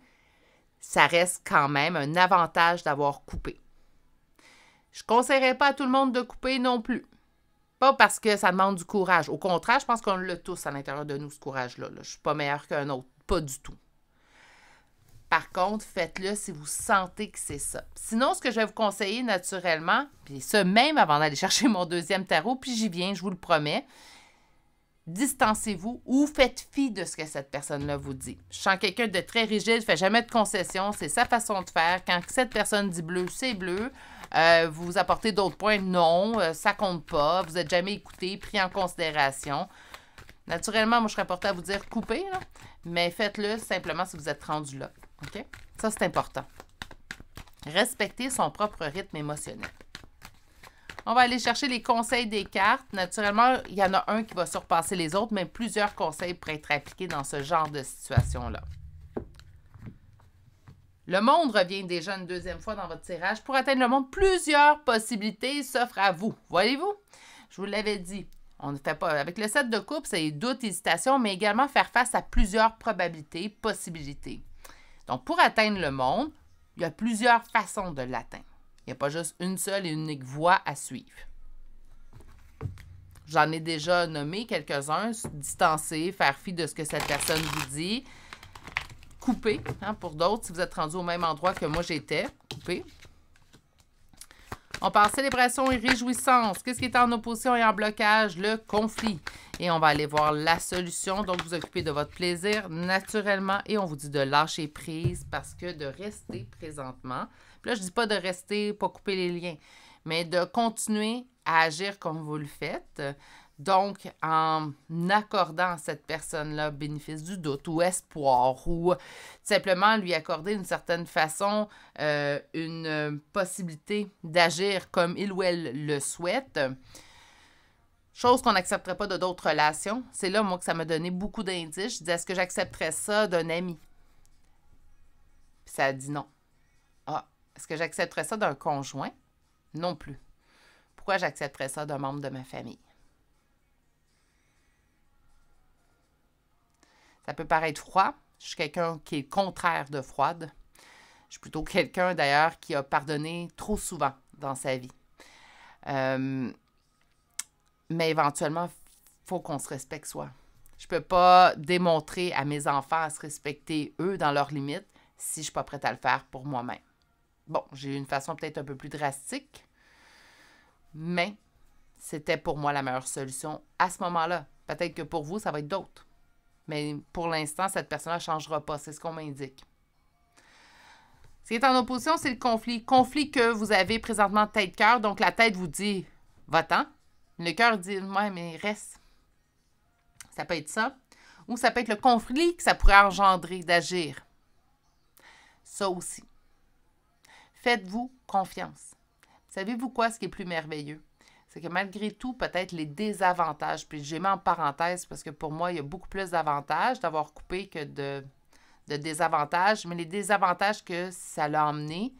Ça reste quand même un avantage d'avoir coupé. Je ne conseillerais pas à tout le monde de couper non plus. Pas parce que ça demande du courage. Au contraire, je pense qu'on l'a tous à l'intérieur de nous, ce courage-là. Je ne suis pas meilleure qu'un autre. Pas du tout. Par contre, faites-le si vous sentez que c'est ça. Sinon, ce que je vais vous conseiller naturellement, puis ça même avant d'aller chercher mon deuxième tarot, puis j'y viens, je vous le promets, distancez-vous ou faites fi de ce que cette personne-là vous dit. Je sens quelqu'un de très rigide, ne fait jamais de concessions, c'est sa façon de faire. Quand cette personne dit bleu, c'est bleu. Vous apportez d'autres points, non, ça compte pas. Vous n'êtes jamais écouté, pris en considération. Naturellement, moi, je serais portée à vous dire coupez, là, mais faites-le simplement si vous êtes rendu là. OK? Ça, c'est important. Respecter son propre rythme émotionnel. On va aller chercher les conseils des cartes. Naturellement, il y en a un qui va surpasser les autres, mais plusieurs conseils pourraient être appliqués dans ce genre de situation-là. Le monde revient déjà une deuxième fois dans votre tirage. Pour atteindre le monde, plusieurs possibilités s'offrent à vous. Voyez-vous? Je vous l'avais dit. On ne fait pas. Avec le 7 de coupe, c'est doute, hésitation, mais également faire face à plusieurs probabilités, possibilités. Donc, pour atteindre le monde, il y a plusieurs façons de l'atteindre. Il n'y a pas juste une seule et unique voie à suivre. J'en ai déjà nommé quelques-uns. Distancer, faire fi de ce que cette personne vous dit. Couper, hein, pour d'autres, si vous êtes rendu au même endroit que moi j'étais. Couper. On parle célébration et réjouissance. Qu'est-ce qui est en opposition et en blocage? Le conflit. Et on va aller voir la solution. Donc, vous occupez de votre plaisir naturellement. Et on vous dit de lâcher prise parce que de rester présentement. Puis là, je ne dis pas de rester, pas couper les liens, mais de continuer à agir comme vous le faites. Donc, en accordant à cette personne-là bénéfice du doute ou espoir ou simplement lui accorder d'une certaine façon une possibilité d'agir comme il ou elle le souhaite, chose qu'on n'accepterait pas de d'autres relations. C'est là, moi, que ça m'a donné beaucoup d'indices. Je disais, est-ce que j'accepterais ça d'un ami? Puis ça a dit non. Ah, est-ce que j'accepterais ça d'un conjoint? Non plus. Pourquoi j'accepterais ça d'un membre de ma famille? Ça peut paraître froid. Je suis quelqu'un qui est le contraire de froide. Je suis plutôt quelqu'un, d'ailleurs, qui a pardonné trop souvent dans sa vie. Mais éventuellement, il faut qu'on se respecte soi. Je ne peux pas démontrer à mes enfants à se respecter, eux, dans leurs limites, si je ne suis pas prête à le faire pour moi-même. Bon, j'ai eu une façon peut-être un peu plus drastique, mais c'était pour moi la meilleure solution à ce moment-là. Peut-être que pour vous, ça va être d'autres. Mais pour l'instant, cette personne-là ne changera pas. C'est ce qu'on m'indique. Ce qui est en opposition, c'est le conflit. Conflit que vous avez présentement tête-cœur. Donc, la tête vous dit « va-t'en ». Le cœur dit « ouais, mais reste ». Ça peut être ça. Ou ça peut être le conflit que ça pourrait engendrer d'agir. Ça aussi. Faites-vous confiance. Savez-vous quoi, ce qui est plus merveilleux? C'est que malgré tout, peut-être les désavantages, puis j'ai mis en parenthèse parce que pour moi, il y a beaucoup plus d'avantages d'avoir coupé que de désavantages, mais les désavantages que ça l'a emmené,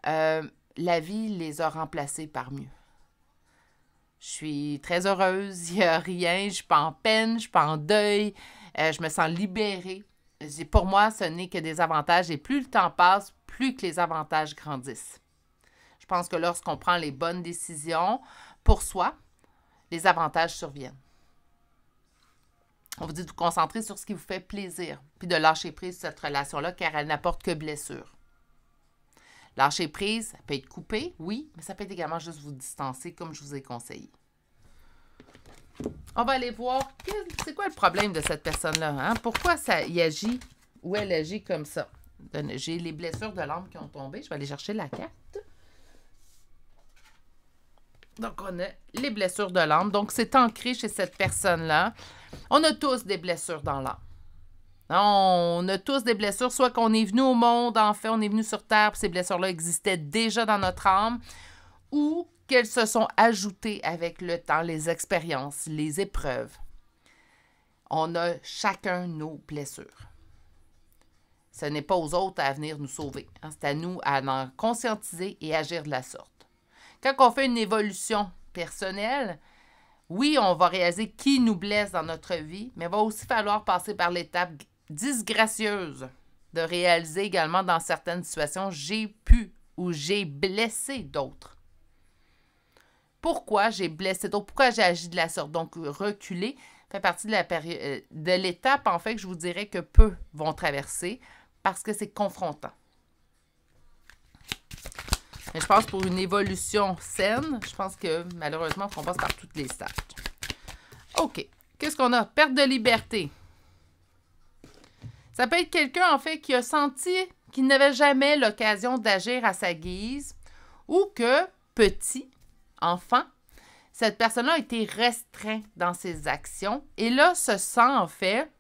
la vie les a remplacés par mieux. Je suis très heureuse, il n'y a rien, je ne suis pas en peine, je ne suis pas en deuil, je me sens libérée. Pour moi, ce n'est que des avantages et plus le temps passe, plus que les avantages grandissent. Je pense que lorsqu'on prend les bonnes décisions pour soi, les avantages surviennent. On vous dit de vous concentrer sur ce qui vous fait plaisir, puis de lâcher prise sur cette relation-là, car elle n'apporte que blessure. Lâcher prise, ça peut être coupé, oui, mais ça peut être également juste vous distancer, comme je vous ai conseillé. On va aller voir, c'est quoi le problème de cette personne-là? Hein? Pourquoi ça y agit ou elle agit comme ça? J'ai les blessures de l'âme qui ont tombé. Je vais aller chercher la carte. Donc, on a les blessures de l'âme. Donc, c'est ancré chez cette personne-là. On a tous des blessures dans l'âme. On a tous des blessures, soit qu'on est venu au monde, en fait, on est venu sur Terre, puis ces blessures-là existaient déjà dans notre âme, ou qu'elles se sont ajoutées avec le temps, les expériences, les épreuves. On a chacun nos blessures. ce n'est pas aux autres à venir nous sauver. Hein. C'est à nous à en conscientiser et agir de la sorte. Quand on fait une évolution personnelle, oui, on va réaliser qui nous blesse dans notre vie, mais il va aussi falloir passer par l'étape disgracieuse de réaliser également dans certaines situations, j'ai pu ou j'ai blessé d'autres. Pourquoi j'ai blessé d'autres? Pourquoi j'ai agi de la sorte? Donc, reculer fait partie de la période, de l'étape, en fait, que je vous dirais que peu vont traverser parce que c'est confrontant. Mais je pense pour une évolution saine, je pense que malheureusement, il faut qu'on passe par toutes les stages. OK. Qu'est-ce qu'on a? Perte de liberté. Ça peut être quelqu'un, en fait, qui a senti qu'il n'avait jamais l'occasion d'agir à sa guise ou que, petit, enfant, cette personne-là a été restreinte dans ses actions et là se sent, en fait,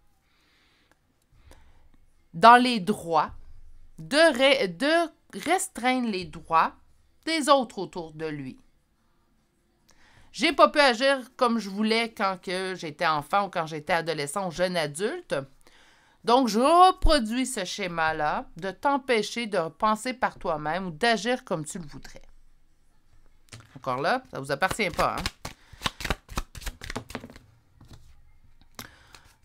dans les droits, de restreindre les droits des autres autour de lui. J'ai pas pu agir comme je voulais quand j'étais enfant ou quand j'étais adolescent ou jeune adulte. Donc, je reproduis ce schéma-là de t'empêcher de penser par toi-même ou d'agir comme tu le voudrais. Encore là, ça ne vous appartient pas. Hein?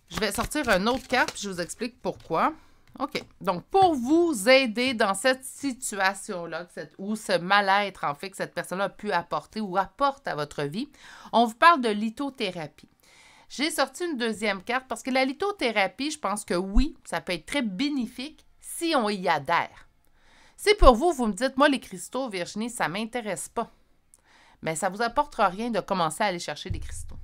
Je vais sortir une autre carte puis je vous explique pourquoi. OK. Donc, pour vous aider dans cette situation-là, ou ce mal-être, en fait, que cette personne-là a pu apporter ou apporte à votre vie, on vous parle de lithothérapie. J'ai sorti une deuxième carte parce que la lithothérapie, je pense que oui, ça peut être très bénéfique si on y adhère. Si pour vous, vous me dites, moi, les cristaux, Virginie, ça ne m'intéresse pas, mais ça ne vous apportera rien de commencer à aller chercher des cristaux.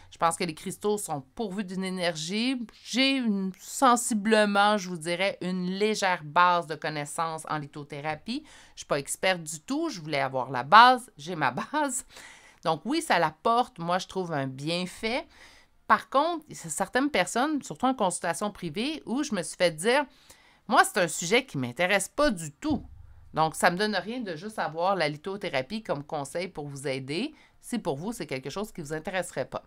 Je pense que les cristaux sont pourvus d'une énergie. J'ai sensiblement, je vous dirais, une légère base de connaissances en lithothérapie. Je ne suis pas experte du tout. Je voulais avoir la base. J'ai ma base. Donc oui, ça l'apporte, moi, je trouve un bienfait. Par contre, il y a certaines personnes, surtout en consultation privée, où je me suis fait dire, moi, c'est un sujet qui ne m'intéresse pas du tout. Donc, ça ne me donne rien de juste avoir la lithothérapie comme conseil pour vous aider. Si pour vous, c'est quelque chose qui ne vous intéresserait pas.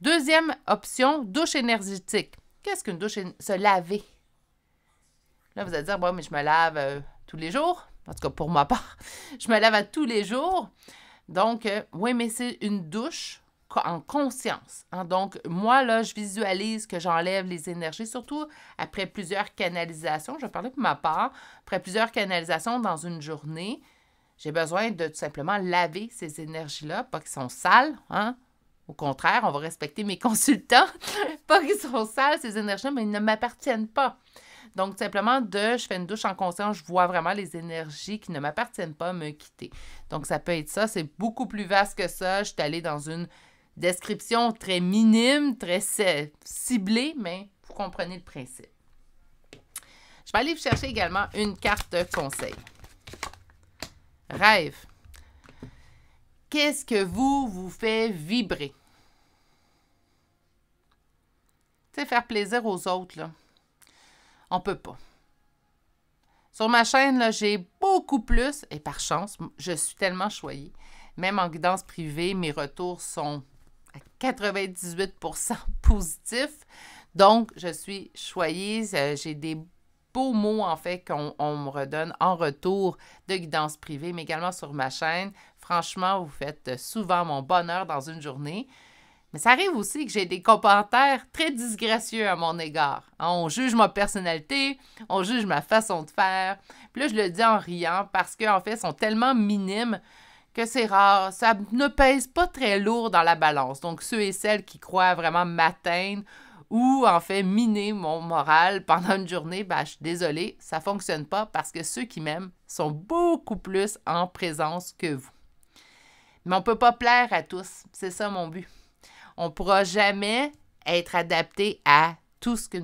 Deuxième option, douche énergétique. Qu'est-ce qu'une douche? Se laver. Là, vous allez dire, bon, mais je me lave tous les jours. En tout cas, pour ma part, je me lave à tous les jours. Donc, oui, mais c'est une douche en conscience. Hein? Donc, moi, là, je visualise que j'enlève les énergies, surtout après plusieurs canalisations. Je vais parler pour ma part. Après plusieurs canalisations dans une journée, j'ai besoin de tout simplement laver ces énergies-là, pas qu'ils sont sales. Hein? Au contraire, on va respecter mes consultants. Pas qu'ils sont sales, ces énergies-là, mais ils ne m'appartiennent pas. Donc, simplement, je fais une douche en conscience, je vois vraiment les énergies qui ne m'appartiennent pas me quitter. Donc, ça peut être ça. C'est beaucoup plus vaste que ça. Je suis allée dans une description très minime, très ciblée, mais vous comprenez le principe. Je vais aller vous chercher également une carte de conseil. Rêve. Qu'est-ce que vous fait vibrer? Tu sais, faire plaisir aux autres, là. On peut pas. Sur ma chaîne, là, j'ai beaucoup plus, et par chance, je suis tellement choyée. Même en guidance privée, mes retours sont à 98% positifs. Donc, je suis choyée. J'ai des beaux mots, en fait, qu'on me redonne en retour de guidance privée, mais également sur ma chaîne. Franchement, vous faites souvent mon bonheur dans une journée. Mais ça arrive aussi que j'ai des commentaires très disgracieux à mon égard. Hein, on juge ma personnalité, on juge ma façon de faire. Puis là, je le dis en riant parce qu'en fait, ils sont tellement minimes que c'est rare. Ça ne pèse pas très lourd dans la balance. Donc, ceux et celles qui croient vraiment m'atteindre ou en fait miner mon moral pendant une journée, ben, je suis désolée, ça ne fonctionne pas parce que ceux qui m'aiment sont beaucoup plus en présence que vous. Mais on ne peut pas plaire à tous. C'est ça mon but. On ne pourra jamais être adapté à tout ce que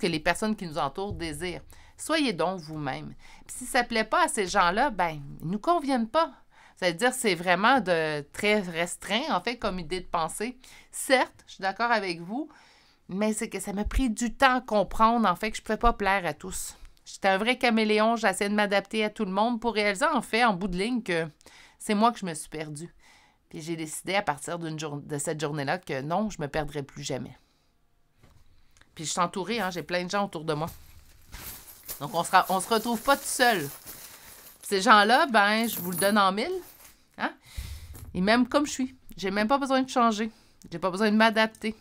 les personnes qui nous entourent désirent. Soyez donc vous-même. Puis si ça ne plaît pas à ces gens-là, ben, ils ne nous conviennent pas. C'est-à-dire c'est vraiment très restreint, en fait, comme idée de pensée. Certes, je suis d'accord avec vous, mais c'est que ça m'a pris du temps à comprendre, en fait, que je ne pouvais pas plaire à tous. J'étais un vrai caméléon, j'essayais de m'adapter à tout le monde pour réaliser, en fait, en bout de ligne, que c'est moi que je me suis perdue. Puis j'ai décidé à partir de cette journée-là que non, je ne me perdrai plus jamais. Puis je suis entourée, hein, j'ai plein de gens autour de moi. Donc, on se retrouve pas tout seul. Ces gens-là, ben, je vous le donne en mille. Hein? Et même comme je suis, j'ai même pas besoin de changer. J'ai pas besoin de m'adapter.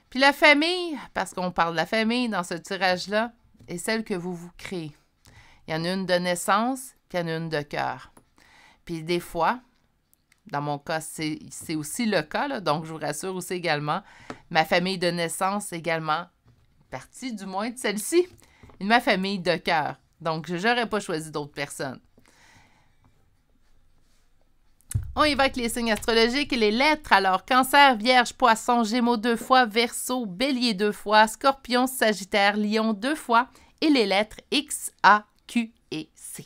Puis la famille, parce qu'on parle de la famille dans ce tirage-là, est celle que vous vous créez. Il y en a une de naissance, puis il y en a une de cœur. Puis des fois, dans mon cas, c'est aussi le cas, là, donc je vous rassure aussi également, ma famille de naissance également, partie du moins de celle-ci, et ma famille de cœur. Donc, je n'aurais pas choisi d'autres personnes. On y va avec les signes astrologiques et les lettres. Alors, Cancer, Vierge, Poisson, Gémeaux 2 fois, Verseau, Bélier 2 fois, Scorpion, Sagittaire, Lion 2 fois et les lettres X, A, Q et C.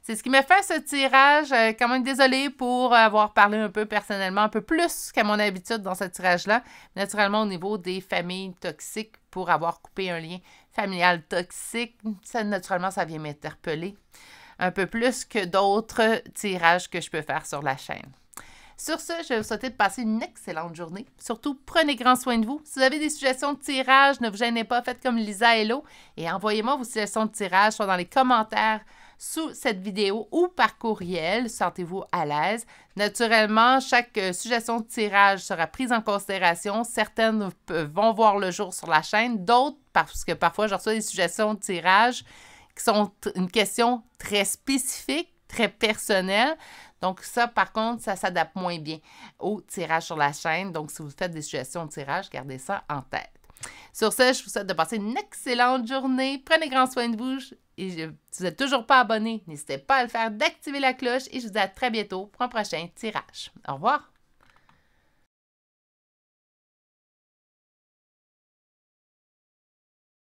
C'est ce qui m'a fait ce tirage. Quand même désolée pour avoir parlé un peu personnellement, un peu plus qu'à mon habitude dans ce tirage-là. Naturellement, au niveau des familles toxiques, pour avoir coupé un lien familial toxique, naturellement, ça vient m'interpeller un peu plus que d'autres tirages que je peux faire sur la chaîne. Sur ce, je vais vous souhaiter de passer une excellente journée. Surtout, prenez grand soin de vous. Si vous avez des suggestions de tirage, ne vous gênez pas, faites comme Lisa Hello et envoyez-moi vos suggestions de tirage, soit dans les commentaires sous cette vidéo ou par courriel. Sentez-vous à l'aise. Naturellement, chaque suggestion de tirage sera prise en considération. Certaines vont voir le jour sur la chaîne, d'autres, parce que parfois je reçois des suggestions de tirage qui sont une question très spécifique, très personnelle. Donc ça, par contre, ça s'adapte moins bien au tirage sur la chaîne. Donc, si vous faites des suggestions de tirage, gardez ça en tête. Sur ce, je vous souhaite de passer une excellente journée. Prenez grand soin de vous. Et si vous n'êtes toujours pas abonné, n'hésitez pas à le faire, d'activer la cloche. Et je vous dis à très bientôt pour un prochain tirage. Au revoir!